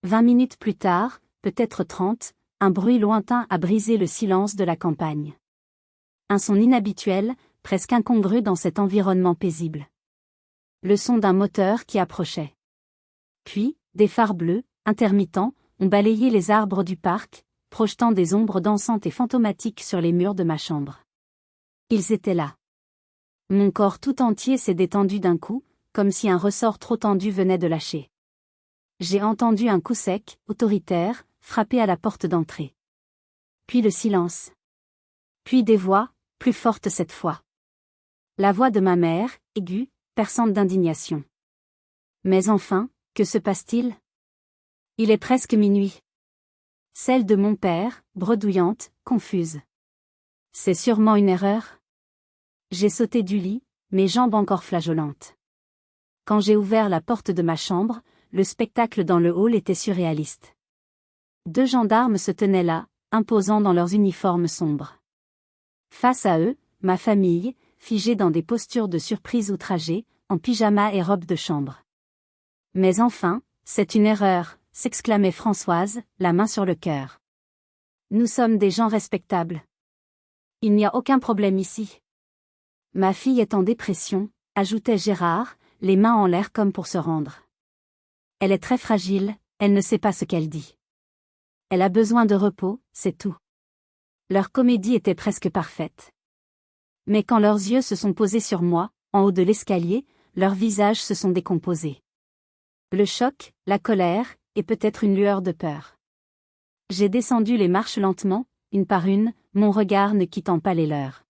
20 minutes plus tard, peut-être 30, un bruit lointain a brisé le silence de la campagne. Un son inhabituel, presque incongru dans cet environnement paisible. Le son d'un moteur qui approchait. Puis, des phares bleus, intermittents, ont balayé les arbres du parc, projetant des ombres dansantes et fantomatiques sur les murs de ma chambre. Ils étaient là. Mon corps tout entier s'est détendu d'un coup, comme si un ressort trop tendu venait de lâcher. J'ai entendu un coup sec, autoritaire, frapper à la porte d'entrée. Puis le silence. Puis des voix, plus fortes cette fois. La voix de ma mère, aiguë, perçante d'indignation. Mais enfin, que se passe-t-il? Il est presque minuit. Celle de mon père, bredouillante, confuse. C'est sûrement une erreur. J'ai sauté du lit, mes jambes encore flageolantes. Quand j'ai ouvert la porte de ma chambre, le spectacle dans le hall était surréaliste. 2 gendarmes se tenaient là, imposants dans leurs uniformes sombres. Face à eux, ma famille, figée dans des postures de surprise outragée, en pyjama et robe de chambre. Mais enfin, c'est une erreur, s'exclamait Françoise, la main sur le cœur. Nous sommes des gens respectables. Il n'y a aucun problème ici. Ma fille est en dépression, ajoutait Gérard, les mains en l'air comme pour se rendre. Elle est très fragile, elle ne sait pas ce qu'elle dit. Elle a besoin de repos, c'est tout. Leur comédie était presque parfaite. Mais quand leurs yeux se sont posés sur moi, en haut de l'escalier, leurs visages se sont décomposés. Le choc, la colère, et peut-être une lueur de peur. J'ai descendu les marches lentement, une par une, mon regard ne quittant pas les leurs.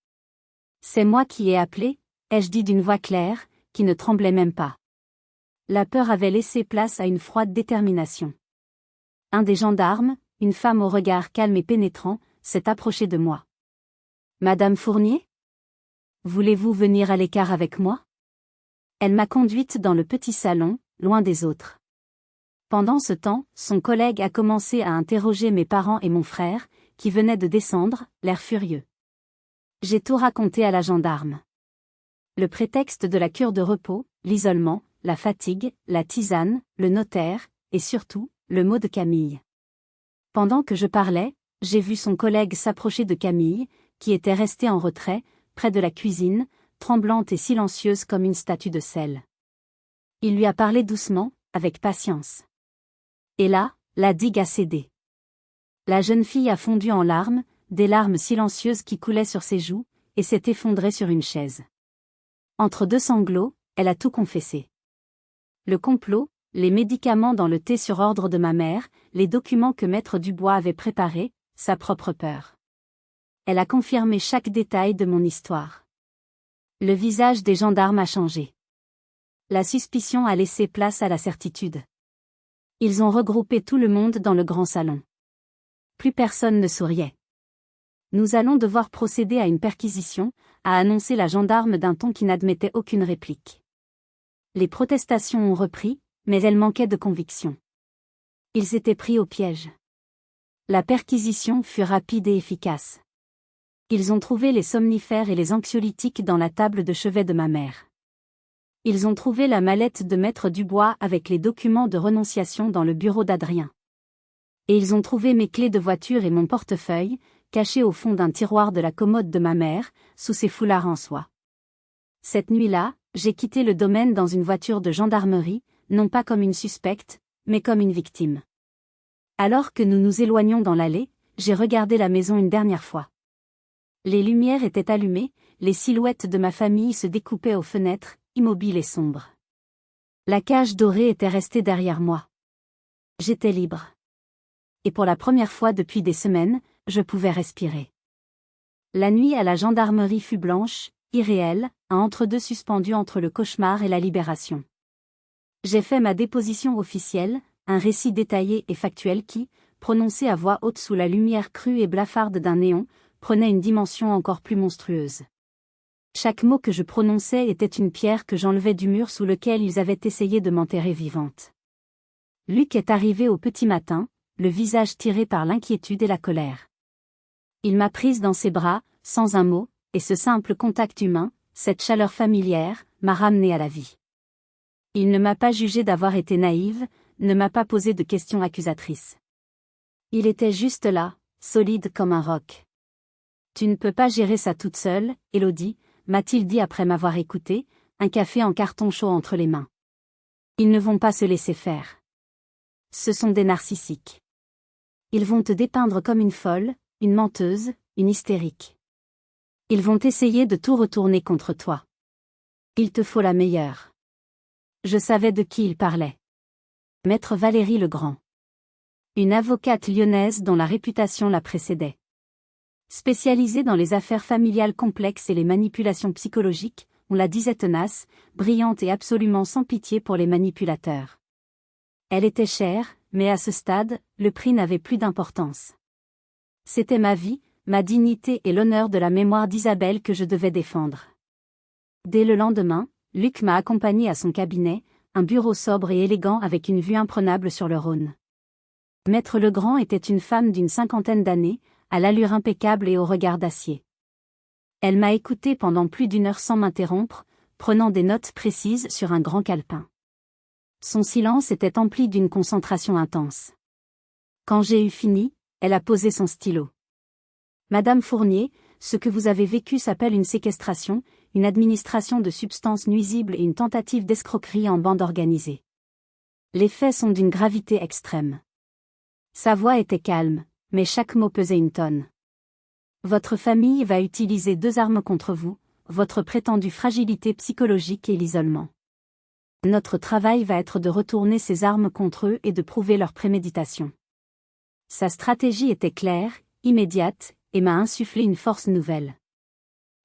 C'est moi qui ai appelé, ai-je dit d'une voix claire, qui ne tremblait même pas. La peur avait laissé place à une froide détermination. Un des gendarmes, une femme au regard calme et pénétrant, s'est approché de moi. Madame Fournier? Voulez-vous venir à l'écart avec moi? Elle m'a conduite dans le petit salon, loin des autres. Pendant ce temps, son collègue a commencé à interroger mes parents et mon frère, qui venaient de descendre, l'air furieux. J'ai tout raconté à la gendarme. Le prétexte de la cure de repos, l'isolement, la fatigue, la tisane, le notaire, et surtout, le mot de Camille. Pendant que je parlais, j'ai vu son collègue s'approcher de Camille, qui était restée en retrait, près de la cuisine, tremblante et silencieuse comme une statue de sel. Il lui a parlé doucement, avec patience. Et là, la digue a cédé. La jeune fille a fondu en larmes, des larmes silencieuses qui coulaient sur ses joues, et s'est effondrée sur une chaise. Entre deux sanglots, elle a tout confessé. Le complot, les médicaments dans le thé sur ordre de ma mère, les documents que Maître Dubois avait préparés, sa propre peur. Elle a confirmé chaque détail de mon histoire. Le visage des gendarmes a changé. La suspicion a laissé place à la certitude. Ils ont regroupé tout le monde dans le grand salon. Plus personne ne souriait. Nous allons devoir procéder à une perquisition, a annoncé la gendarme d'un ton qui n'admettait aucune réplique. Les protestations ont repris, mais elles manquaient de conviction. Ils étaient pris au piège. La perquisition fut rapide et efficace. Ils ont trouvé les somnifères et les anxiolytiques dans la table de chevet de ma mère. Ils ont trouvé la mallette de Maître Dubois avec les documents de renonciation dans le bureau d'Adrien. Et ils ont trouvé mes clés de voiture et mon portefeuille, cachés au fond d'un tiroir de la commode de ma mère, sous ses foulards en soie. Cette nuit-là, j'ai quitté le domaine dans une voiture de gendarmerie, non pas comme une suspecte, mais comme une victime. Alors que nous nous éloignions dans l'allée, j'ai regardé la maison une dernière fois. Les lumières étaient allumées, les silhouettes de ma famille se découpaient aux fenêtres, immobiles et sombres. La cage dorée était restée derrière moi. J'étais libre. Et pour la première fois depuis des semaines, je pouvais respirer. La nuit à la gendarmerie fut blanche, irréelle, un entre-deux suspendu entre le cauchemar et la libération. J'ai fait ma déposition officielle, un récit détaillé et factuel qui, prononcé à voix haute sous la lumière crue et blafarde d'un néon, prenait une dimension encore plus monstrueuse. Chaque mot que je prononçais était une pierre que j'enlevais du mur sous lequel ils avaient essayé de m'enterrer vivante. Luc est arrivé au petit matin, le visage tiré par l'inquiétude et la colère. Il m'a prise dans ses bras, sans un mot, et ce simple contact humain, cette chaleur familière, m'a ramenée à la vie. Il ne m'a pas jugée d'avoir été naïve, ne m'a pas posé de questions accusatrices. Il était juste là, solide comme un roc. Tu ne peux pas gérer ça toute seule, Élodie, m'a-t-il dit après m'avoir écouté, un café en carton chaud entre les mains. Ils ne vont pas se laisser faire. Ce sont des narcissiques. Ils vont te dépeindre comme une folle, une menteuse, une hystérique. Ils vont essayer de tout retourner contre toi. Il te faut la meilleure. Je savais de qui il parlait. Maître Valérie Legrand. Une avocate lyonnaise dont la réputation la précédait. Spécialisée dans les affaires familiales complexes et les manipulations psychologiques, on la disait tenace, brillante et absolument sans pitié pour les manipulateurs. Elle était chère, mais à ce stade, le prix n'avait plus d'importance. C'était ma vie, ma dignité et l'honneur de la mémoire d'Isabelle que je devais défendre. Dès le lendemain, Luc m'a accompagné à son cabinet, un bureau sobre et élégant avec une vue imprenable sur le Rhône. Maître Legrand était une femme d'une 50aine d'années, à l'allure impeccable et au regard d'acier. Elle m'a écouté pendant plus d'une heure sans m'interrompre, prenant des notes précises sur un grand calepin. Son silence était empli d'une concentration intense. Quand j'ai eu fini, elle a posé son stylo. Madame Fournier, ce que vous avez vécu s'appelle une séquestration, une administration de substances nuisibles et une tentative d'escroquerie en bande organisée. Les faits sont d'une gravité extrême. Sa voix était calme, mais chaque mot pesait une tonne. Votre famille va utiliser 2 armes contre vous, votre prétendue fragilité psychologique et l'isolement. Notre travail va être de retourner ces armes contre eux et de prouver leur préméditation. Sa stratégie était claire, immédiate, et m'a insufflé une force nouvelle.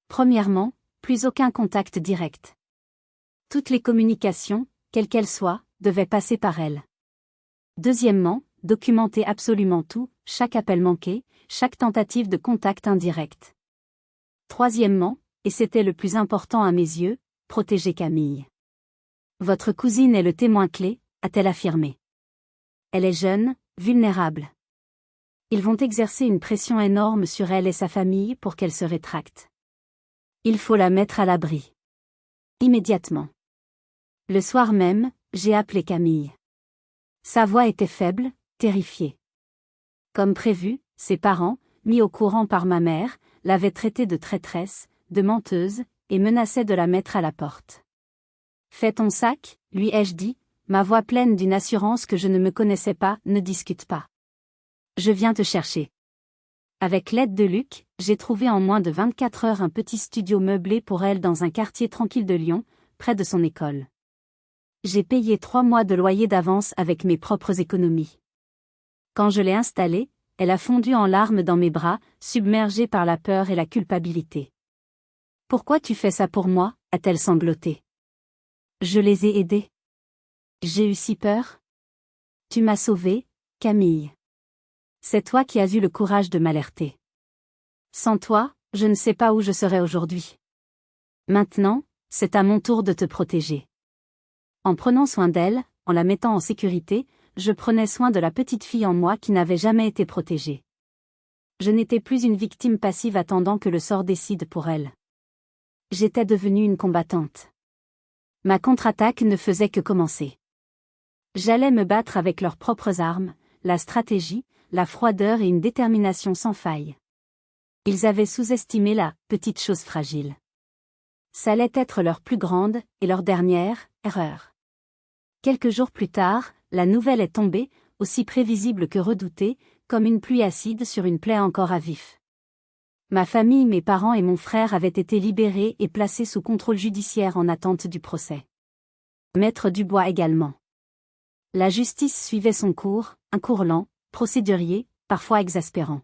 Premièrement, plus aucun contact direct. Toutes les communications, quelles qu'elles soient, devaient passer par elle. Deuxièmement, documenter absolument tout, chaque appel manqué, chaque tentative de contact indirect. Troisièmement, et c'était le plus important à mes yeux, protéger Camille. Votre cousine est le témoin clé, a-t-elle affirmé. Elle est jeune, vulnérable. Ils vont exercer une pression énorme sur elle et sa famille pour qu'elle se rétracte. Il faut la mettre à l'abri. Immédiatement. Le soir même, j'ai appelé Camille. Sa voix était faible, terrifiée. Comme prévu, ses parents, mis au courant par ma mère, l'avaient traitée de traîtresse, de menteuse, et menaçaient de la mettre à la porte. Fais ton sac, lui ai-je dit, Ma voix pleine d'une assurance que je ne me connaissais pas, ne discute pas. Je viens te chercher. Avec l'aide de Luc, j'ai trouvé en moins de 24 heures un petit studio meublé pour elle dans un quartier tranquille de Lyon, près de son école. J'ai payé 3 mois de loyer d'avance avec mes propres économies. Quand je l'ai installée, elle a fondu en larmes dans mes bras, submergée par la peur et la culpabilité. « Pourquoi tu fais ça pour moi ?» a-t-elle sangloté. Je les ai aidés. J'ai eu si peur. Tu m'as sauvée, Camille. C'est toi qui as eu le courage de m'alerter. Sans toi, je ne sais pas où je serais aujourd'hui. Maintenant, c'est à mon tour de te protéger. En prenant soin d'elle, en la mettant en sécurité, je prenais soin de la petite fille en moi qui n'avait jamais été protégée. Je n'étais plus une victime passive attendant que le sort décide pour elle. J'étais devenue une combattante. Ma contre-attaque ne faisait que commencer. J'allais me battre avec leurs propres armes, la stratégie, la froideur et une détermination sans faille. Ils avaient sous-estimé la « petite chose fragile ». Ça allait être leur plus grande, et leur dernière, erreur. Quelques jours plus tard, la nouvelle est tombée, aussi prévisible que redoutée, comme une pluie acide sur une plaie encore à vif. Ma famille, mes parents et mon frère avaient été libérés et placés sous contrôle judiciaire en attente du procès. Maître Dubois également. La justice suivait son cours, un cours lent, procédurier, parfois exaspérant.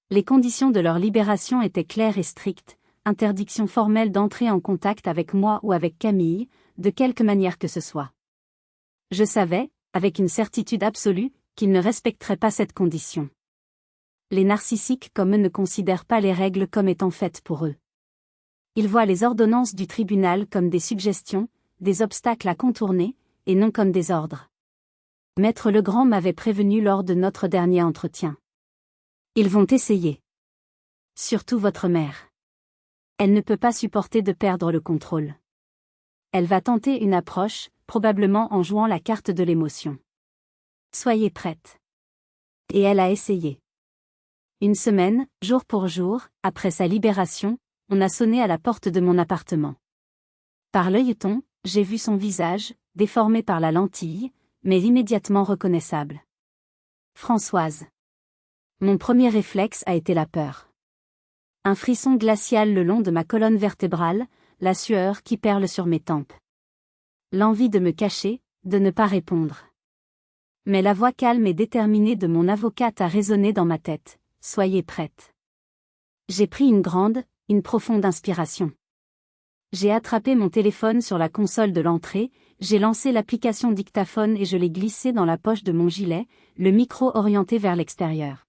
Les conditions de leur libération étaient claires et strictes, interdiction formelle d'entrer en contact avec moi ou avec Camille, de quelque manière que ce soit. Je savais, avec une certitude absolue, qu'ils ne respecteraient pas cette condition. Les narcissiques comme eux ne considèrent pas les règles comme étant faites pour eux. Ils voient les ordonnances du tribunal comme des suggestions, des obstacles à contourner, et non comme des ordres. Maître Legrand m'avait prévenu lors de notre dernier entretien. Ils vont essayer. Surtout votre mère. Elle ne peut pas supporter de perdre le contrôle. Elle va tenter une approche, probablement en jouant la carte de l'émotion. Soyez prête. Et elle a essayé. Une semaine, jour pour jour, après sa libération, on a sonné à la porte de mon appartement. Par l'œilleton, j'ai vu son visage, déformé par la lentille, mais immédiatement reconnaissable. Françoise. Mon premier réflexe a été la peur. Un frisson glacial le long de ma colonne vertébrale, la sueur qui perle sur mes tempes. L'envie de me cacher, de ne pas répondre. Mais la voix calme et déterminée de mon avocate a résonné dans ma tête. Soyez prête. J'ai pris une profonde inspiration. J'ai attrapé mon téléphone sur la console de l'entrée, j'ai lancé l'application dictaphone et je l'ai glissé dans la poche de mon gilet, le micro orienté vers l'extérieur.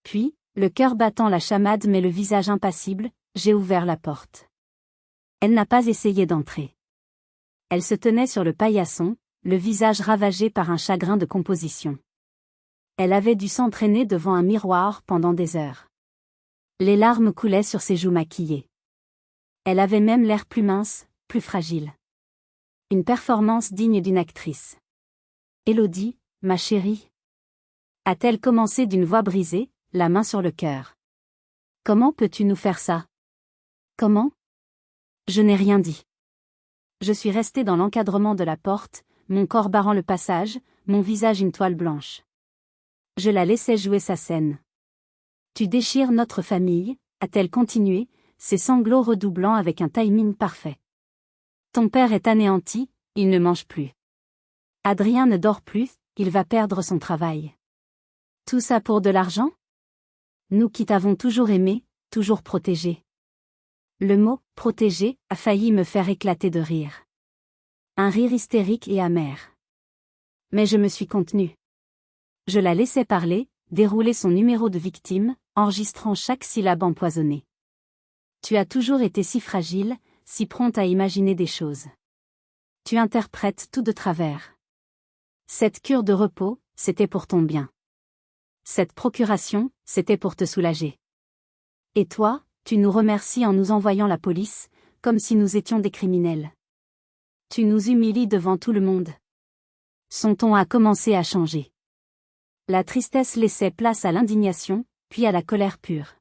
Puis, le cœur battant la chamade mais le visage impassible, j'ai ouvert la porte. Elle n'a pas essayé d'entrer. Elle se tenait sur le paillasson, le visage ravagé par un chagrin de composition. Elle avait dû s'entraîner devant un miroir pendant des heures. Les larmes coulaient sur ses joues maquillées. Elle avait même l'air plus mince, plus fragile. Une performance digne d'une actrice. « Élodie, ma chérie ?» a-t-elle commencé d'une voix brisée, la main sur le cœur. « Comment peux-tu nous faire ça ? » ?»« Comment ? » Je n'ai rien dit. Je suis restée dans l'encadrement de la porte, mon corps barrant le passage, mon visage une toile blanche. Je la laissais jouer sa scène. « Tu déchires notre famille », a-t-elle continué, ses sanglots redoublant avec un timing parfait. « Ton père est anéanti, il ne mange plus. Adrien ne dort plus, il va perdre son travail. Tout ça pour de l'argent ? Nous qui t'avons toujours aimé, toujours protégé. » Le mot « protégé » a failli me faire éclater de rire. Un rire hystérique et amer. Mais je me suis contenue. Je la laissais parler, dérouler son numéro de victime, enregistrant chaque syllabe empoisonnée. Tu as toujours été si fragile, si prompte à imaginer des choses. Tu interprètes tout de travers. Cette cure de repos, c'était pour ton bien. Cette procuration, c'était pour te soulager. Et toi, tu nous remercies en nous envoyant la police, comme si nous étions des criminels. Tu nous humilies devant tout le monde. Son ton a commencé à changer. La tristesse laissait place à l'indignation, puis à la colère pure.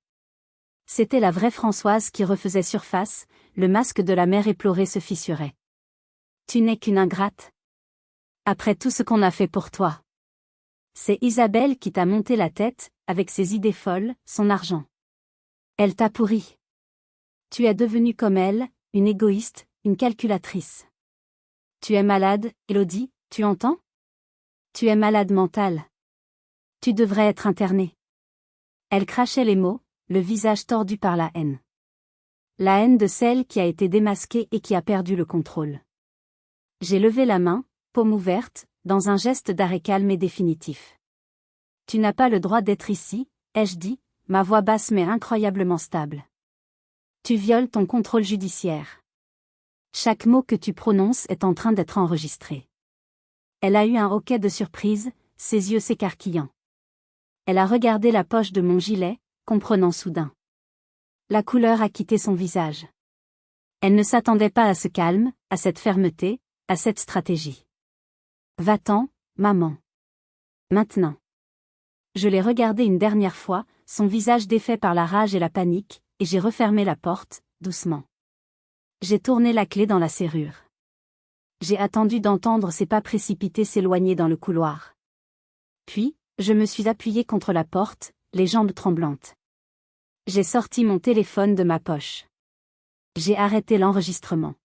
C'était la vraie Françoise qui refaisait surface, le masque de la mère éplorée se fissurait. Tu n'es qu'une ingrate. Après tout ce qu'on a fait pour toi. C'est Isabelle qui t'a monté la tête, avec ses idées folles, son argent. Elle t'a pourri. Tu es devenue comme elle, une égoïste, une calculatrice. Tu es malade, Élodie, tu entends? Tu es malade mentale. Tu devrais être internée. Elle crachait les mots, le visage tordu par la haine. La haine de celle qui a été démasquée et qui a perdu le contrôle. J'ai levé la main, paume ouverte, dans un geste d'arrêt calme et définitif. Tu n'as pas le droit d'être ici, ai-je dit, ma voix basse mais incroyablement stable. Tu violes ton contrôle judiciaire. Chaque mot que tu prononces est en train d'être enregistré. Elle a eu un hoquet de surprise, ses yeux s'écarquillant. Elle a regardé la poche de mon gilet, comprenant soudain. La couleur a quitté son visage. Elle ne s'attendait pas à ce calme, à cette fermeté, à cette stratégie. Va-t'en, maman. Maintenant. Je l'ai regardé une dernière fois, son visage défait par la rage et la panique, et j'ai refermé la porte, doucement. J'ai tourné la clé dans la serrure. J'ai attendu d'entendre ses pas précipités s'éloigner dans le couloir. Puis, je me suis appuyée contre la porte, les jambes tremblantes. J'ai sorti mon téléphone de ma poche. J'ai arrêté l'enregistrement.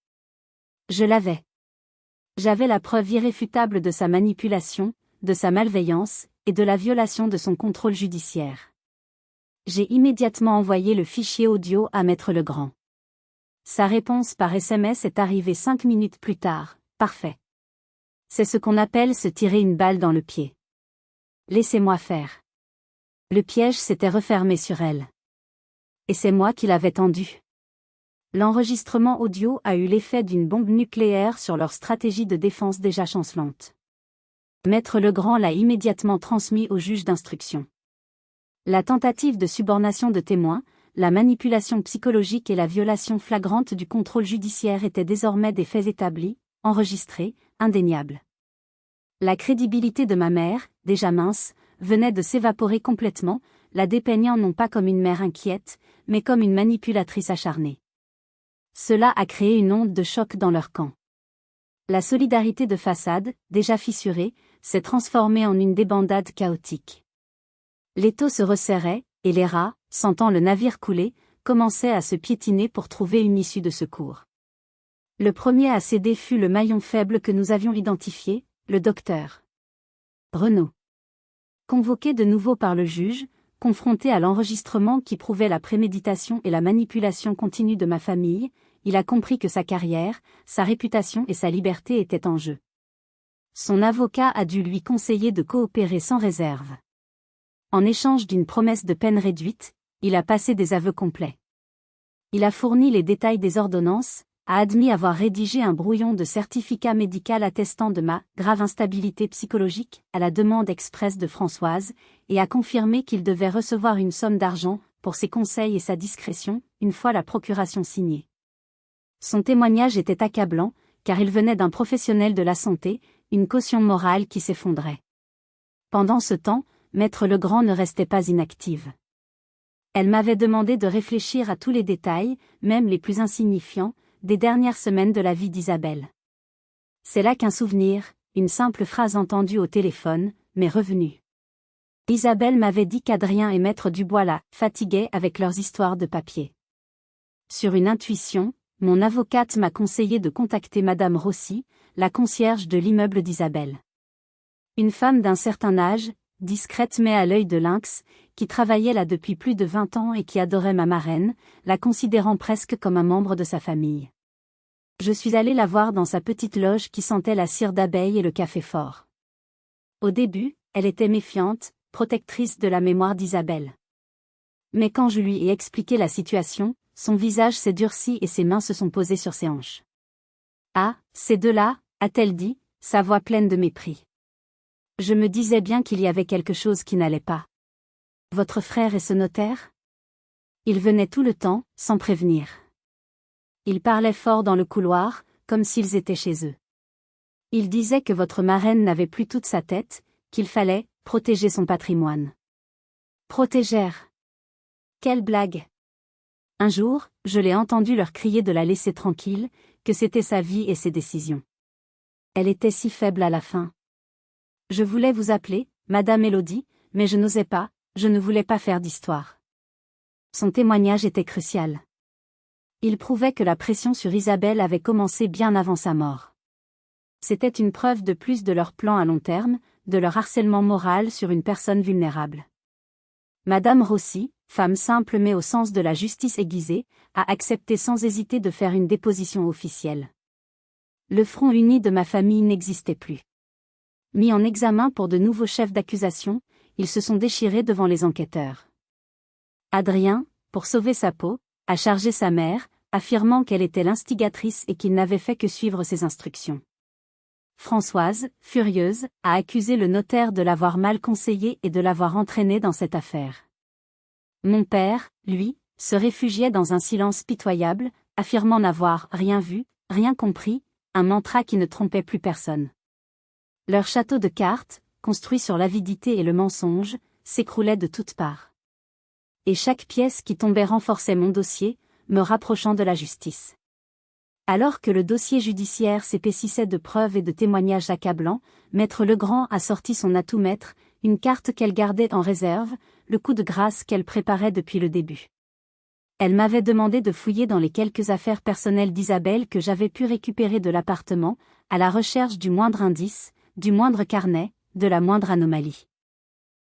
Je l'avais. J'avais la preuve irréfutable de sa manipulation, de sa malveillance, et de la violation de son contrôle judiciaire. J'ai immédiatement envoyé le fichier audio à Maître Legrand. Sa réponse par SMS est arrivée 5 minutes plus tard. Parfait. C'est ce qu'on appelle se tirer une balle dans le pied. Laissez-moi faire. Le piège s'était refermé sur elle. Et c'est moi qui l'avais tendu. L'enregistrement audio a eu l'effet d'une bombe nucléaire sur leur stratégie de défense déjà chancelante. Maître Legrand l'a immédiatement transmis au juge d'instruction. La tentative de subornation de témoins, la manipulation psychologique et la violation flagrante du contrôle judiciaire étaient désormais des faits établis, enregistrés, indéniables. La crédibilité de ma mère, déjà mince, venait de s'évaporer complètement, la dépeignant non pas comme une mère inquiète, mais comme une manipulatrice acharnée. Cela a créé une onde de choc dans leur camp. La solidarité de façade, déjà fissurée, s'est transformée en une débandade chaotique. L'étau se resserrait, et les rats, sentant le navire couler, commençaient à se piétiner pour trouver une issue de secours. Le premier à céder fut le maillon faible que nous avions identifié, le docteur Renaud. Convoqué de nouveau par le juge, confronté à l'enregistrement qui prouvait la préméditation et la manipulation continue de ma famille, il a compris que sa carrière, sa réputation et sa liberté étaient en jeu. Son avocat a dû lui conseiller de coopérer sans réserve. En échange d'une promesse de peine réduite, il a passé des aveux complets. Il a fourni les détails des ordonnances, a admis avoir rédigé un brouillon de certificat médical attestant de ma grave instabilité psychologique à la demande expresse de Françoise, et a confirmé qu'il devait recevoir une somme d'argent pour ses conseils et sa discrétion, une fois la procuration signée. Son témoignage était accablant, car il venait d'un professionnel de la santé, une caution morale qui s'effondrait. Pendant ce temps, Maître Legrand ne restait pas inactive. Elle m'avait demandé de réfléchir à tous les détails, même les plus insignifiants, des dernières semaines de la vie d'Isabelle. C'est là qu'un souvenir, une simple phrase entendue au téléphone, m'est revenue. Isabelle m'avait dit qu'Adrien et Maître Dubois la fatiguaient avec leurs histoires de papier. Sur une intuition, mon avocate m'a conseillé de contacter Madame Rossi, la concierge de l'immeuble d'Isabelle. Une femme d'un certain âge, discrète mais à l'œil de lynx, qui travaillait là depuis plus de 20 ans et qui adorait ma marraine, la considérant presque comme un membre de sa famille. Je suis allée la voir dans sa petite loge qui sentait la cire d'abeille et le café fort. Au début, elle était méfiante, protectrice de la mémoire d'Isabelle. Mais quand je lui ai expliqué la situation, son visage s'est durci et ses mains se sont posées sur ses hanches. « Ah, ces deux-là » a-t-elle dit, sa voix pleine de mépris. Je me disais bien qu'il y avait quelque chose qui n'allait pas. Votre frère est ce notaire ? Il venait tout le temps, sans prévenir. Il parlait fort dans le couloir, comme s'ils étaient chez eux. Il disait que votre marraine n'avait plus toute sa tête, qu'il fallait protéger son patrimoine. Protéger. Quelle blague! Un jour, je l'ai entendu leur crier de la laisser tranquille, que c'était sa vie et ses décisions. Elle était si faible à la fin. Je voulais vous appeler, Madame Élodie, mais je n'osais pas, je ne voulais pas faire d'histoire. Son témoignage était crucial. Il prouvait que la pression sur Isabelle avait commencé bien avant sa mort. C'était une preuve de plus de leur plan à long terme, de leur harcèlement moral sur une personne vulnérable. Madame Rossi, femme simple mais au sens de la justice aiguisée, a accepté sans hésiter de faire une déposition officielle. Le front uni de ma famille n'existait plus. Mis en examen pour de nouveaux chefs d'accusation, ils se sont déchirés devant les enquêteurs. Adrien, pour sauver sa peau, a chargé sa mère, affirmant qu'elle était l'instigatrice et qu'il n'avait fait que suivre ses instructions. Françoise, furieuse, a accusé le notaire de l'avoir mal conseillé et de l'avoir entraîné dans cette affaire. Mon père, lui, se réfugiait dans un silence pitoyable, affirmant n'avoir rien vu, rien compris, un mantra qui ne trompait plus personne. Leur château de cartes, construit sur l'avidité et le mensonge, s'écroulait de toutes parts. Et chaque pièce qui tombait renforçait mon dossier, me rapprochant de la justice. Alors que le dossier judiciaire s'épaississait de preuves et de témoignages accablants, Maître Legrand a sorti son atout maître, une carte qu'elle gardait en réserve, le coup de grâce qu'elle préparait depuis le début. Elle m'avait demandé de fouiller dans les quelques affaires personnelles d'Isabelle que j'avais pu récupérer de l'appartement, à la recherche du moindre indice, du moindre carnet, de la moindre anomalie.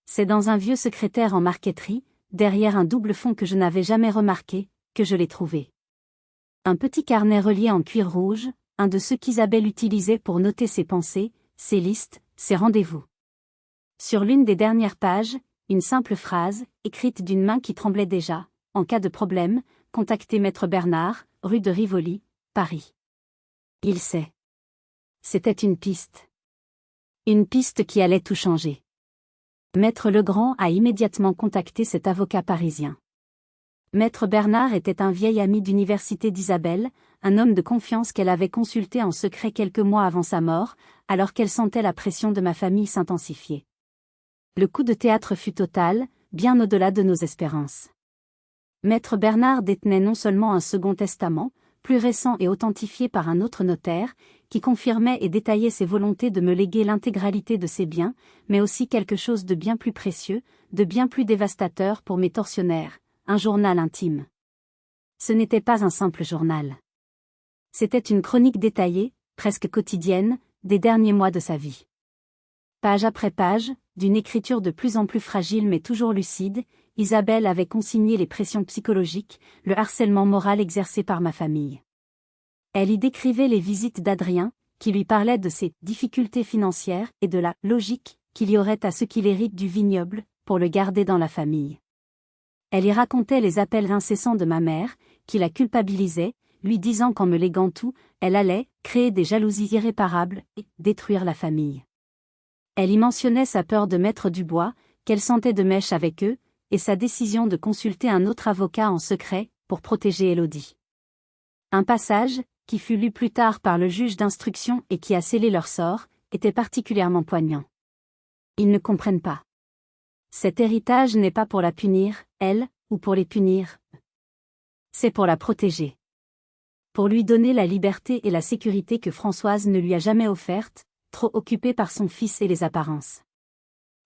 C'est dans un vieux secrétaire en marqueterie, derrière un double fond que je n'avais jamais remarqué, que je l'ai trouvé. Un petit carnet relié en cuir rouge, un de ceux qu'Isabelle utilisait pour noter ses pensées, ses listes, ses rendez-vous. Sur l'une des dernières pages, une simple phrase, écrite d'une main qui tremblait déjà, en cas de problème, contactez Maître Bernard, rue de Rivoli, Paris. Il sait. C'était une piste. Une piste qui allait tout changer. Maître Legrand a immédiatement contacté cet avocat parisien. Maître Bernard était un vieil ami d'université d'Isabelle, un homme de confiance qu'elle avait consulté en secret quelques mois avant sa mort, alors qu'elle sentait la pression de ma famille s'intensifier. Le coup de théâtre fut total, bien au-delà de nos espérances. Maître Bernard détenait non seulement un second testament, plus récent et authentifié par un autre notaire, qui confirmait et détaillait ses volontés de me léguer l'intégralité de ses biens, mais aussi quelque chose de bien plus précieux, de bien plus dévastateur pour mes tortionnaires, un journal intime. Ce n'était pas un simple journal. C'était une chronique détaillée, presque quotidienne, des derniers mois de sa vie. Page après page, d'une écriture de plus en plus fragile mais toujours lucide, Isabelle avait consigné les pressions psychologiques, le harcèlement moral exercé par ma famille. Elle y décrivait les visites d'Adrien, qui lui parlait de ses difficultés financières et de la logique qu'il y aurait à ce qu'il hérite du vignoble, pour le garder dans la famille. Elle y racontait les appels incessants de ma mère, qui la culpabilisait, lui disant qu'en me léguant tout, elle allait créer des jalousies irréparables et détruire la famille. Elle y mentionnait sa peur de mettre du bois, qu'elle sentait de mèche avec eux, et sa décision de consulter un autre avocat en secret, pour protéger Élodie. Un passage, qui fut lu plus tard par le juge d'instruction et qui a scellé leur sort, était particulièrement poignant. Ils ne comprennent pas. Cet héritage n'est pas pour la punir, elle, ou pour les punir. C'est pour la protéger. Pour lui donner la liberté et la sécurité que Françoise ne lui a jamais offerte, trop occupée par son fils et les apparences.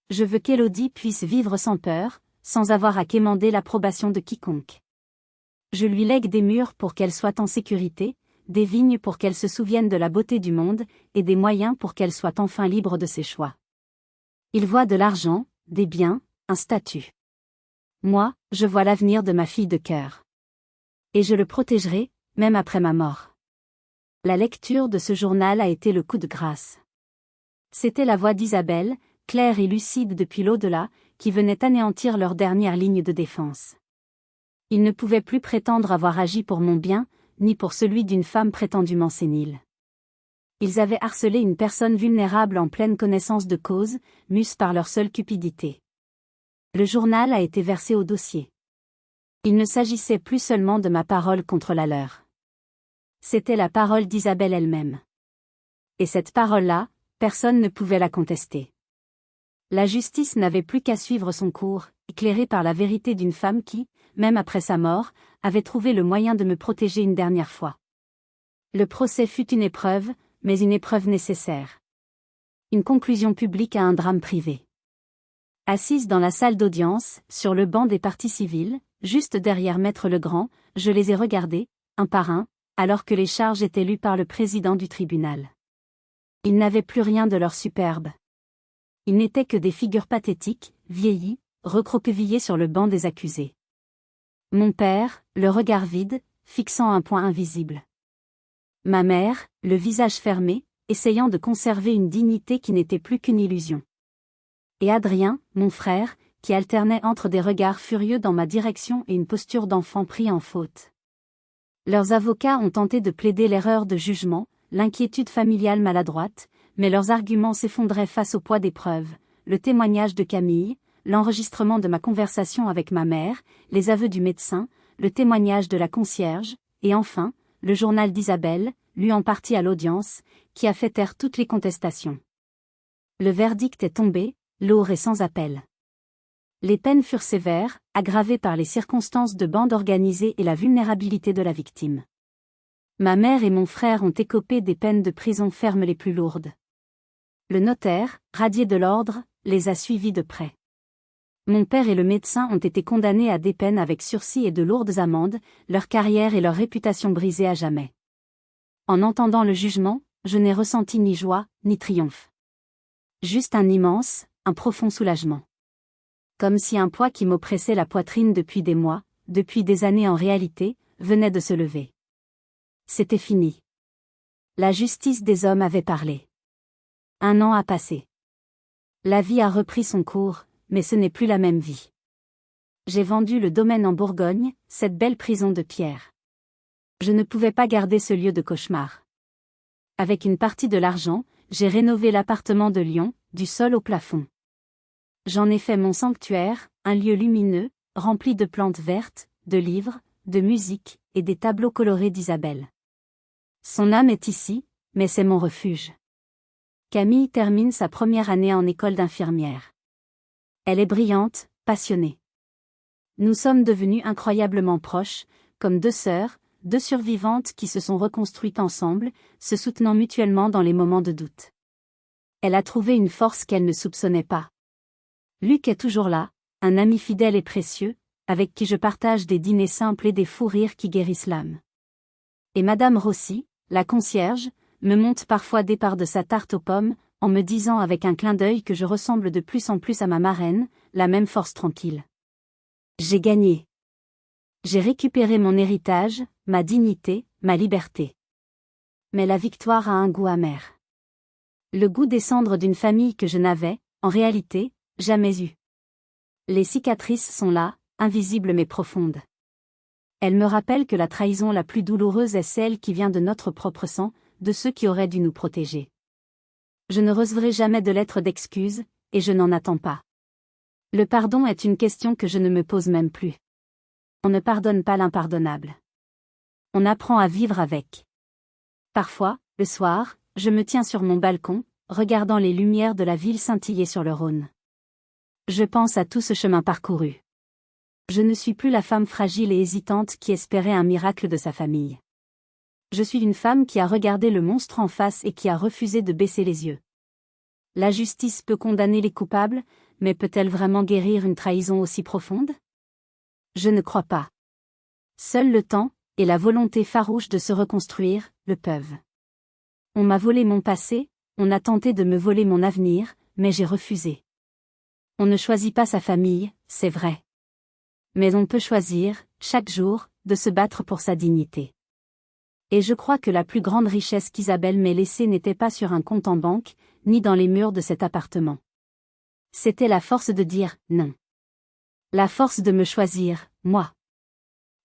Je veux qu'Élodie puisse vivre sans peur, sans avoir à quémander l'approbation de quiconque. Je lui lègue des murs pour qu'elle soit en sécurité, des vignes pour qu'elle se souvienne de la beauté du monde, et des moyens pour qu'elle soit enfin libre de ses choix. Il voit de l'argent, des biens, un statut. Moi, je vois l'avenir de ma fille de cœur. Et je le protégerai, même après ma mort. La lecture de ce journal a été le coup de grâce. C'était la voix d'Isabelle, claire et lucide depuis l'au-delà, qui venait anéantir leur dernière ligne de défense. Ils ne pouvaient plus prétendre avoir agi pour mon bien, ni pour celui d'une femme prétendument sénile. Ils avaient harcelé une personne vulnérable en pleine connaissance de cause, mus par leur seule cupidité. Le journal a été versé au dossier. Il ne s'agissait plus seulement de ma parole contre la leur. C'était la parole d'Isabelle elle-même. Et cette parole-là, personne ne pouvait la contester. La justice n'avait plus qu'à suivre son cours, éclairée par la vérité d'une femme qui, même après sa mort, avait trouvé le moyen de me protéger une dernière fois. Le procès fut une épreuve, mais une épreuve nécessaire. Une conclusion publique à un drame privé. Assise dans la salle d'audience, sur le banc des parties civiles, juste derrière Maître Legrand, je les ai regardés, un par un, alors que les charges étaient lues par le président du tribunal. Ils n'avaient plus rien de leur superbe. Ils n'étaient que des figures pathétiques, vieillies, recroquevillées sur le banc des accusés. Mon père, le regard vide, fixant un point invisible. Ma mère, le visage fermé, essayant de conserver une dignité qui n'était plus qu'une illusion. Et Adrien, mon frère, qui alternait entre des regards furieux dans ma direction et une posture d'enfant pris en faute. Leurs avocats ont tenté de plaider l'erreur de jugement, l'inquiétude familiale maladroite, mais leurs arguments s'effondraient face au poids des preuves, le témoignage de Camille, l'enregistrement de ma conversation avec ma mère, les aveux du médecin, le témoignage de la concierge, et enfin, le journal d'Isabelle, lu en partie à l'audience, qui a fait taire toutes les contestations. Le verdict est tombé, lourd et sans appel. Les peines furent sévères, aggravées par les circonstances de bande organisée et la vulnérabilité de la victime. Ma mère et mon frère ont écopé des peines de prison ferme les plus lourdes. Le notaire, radié de l'ordre, les a suivis de près. Mon père et le médecin ont été condamnés à des peines avec sursis et de lourdes amendes, leur carrière et leur réputation brisées à jamais. En entendant le jugement, je n'ai ressenti ni joie, ni triomphe. Juste un profond soulagement. Comme si un poids qui m'oppressait la poitrine depuis des mois, depuis des années en réalité, venait de se lever. C'était fini. La justice des hommes avait parlé. 1 an a passé. La vie a repris son cours, mais ce n'est plus la même vie. J'ai vendu le domaine en Bourgogne, cette belle prison de pierre. Je ne pouvais pas garder ce lieu de cauchemar. Avec une partie de l'argent, j'ai rénové l'appartement de Lyon, du sol au plafond. J'en ai fait mon sanctuaire, un lieu lumineux, rempli de plantes vertes, de livres, de musique, et des tableaux colorés d'Isabelle. Son âme est ici, mais c'est mon refuge. Camille termine sa première année en école d'infirmière. Elle est brillante, passionnée. Nous sommes devenus incroyablement proches, comme 2 sœurs, 2 survivantes qui se sont reconstruites ensemble, se soutenant mutuellement dans les moments de doute. Elle a trouvé une force qu'elle ne soupçonnait pas. Luc est toujours là, un ami fidèle et précieux, avec qui je partage des dîners simples et des fous rires qui guérissent l'âme. Et Madame Rossi, la concierge, me monte parfois des parts de sa tarte aux pommes, en me disant avec un clin d'œil que je ressemble de plus en plus à ma marraine, la même force tranquille. J'ai gagné. J'ai récupéré mon héritage, ma dignité, ma liberté. Mais la victoire a un goût amer. Le goût des cendres d'une famille que je n'avais, en réalité, jamais eue. Les cicatrices sont là, invisibles mais profondes. Elles me rappellent que la trahison la plus douloureuse est celle qui vient de notre propre sang, de ceux qui auraient dû nous protéger. Je ne recevrai jamais de lettre d'excuse, et je n'en attends pas. Le pardon est une question que je ne me pose même plus. On ne pardonne pas l'impardonnable. On apprend à vivre avec. Parfois, le soir, je me tiens sur mon balcon, regardant les lumières de la ville scintiller sur le Rhône. Je pense à tout ce chemin parcouru. Je ne suis plus la femme fragile et hésitante qui espérait un miracle de sa famille. Je suis une femme qui a regardé le monstre en face et qui a refusé de baisser les yeux. La justice peut condamner les coupables, mais peut-elle vraiment guérir une trahison aussi profonde ? Je ne crois pas. Seul le temps, et la volonté farouche de se reconstruire, le peuvent. On m'a volé mon passé, on a tenté de me voler mon avenir, mais j'ai refusé. On ne choisit pas sa famille, c'est vrai. Mais on peut choisir, chaque jour, de se battre pour sa dignité. Et je crois que la plus grande richesse qu'Isabelle m'ait laissée n'était pas sur un compte en banque, ni dans les murs de cet appartement. C'était la force de dire « non ». La force de me choisir, moi.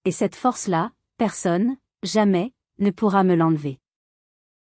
Et cette force-là, personne, jamais, ne pourra me l'enlever.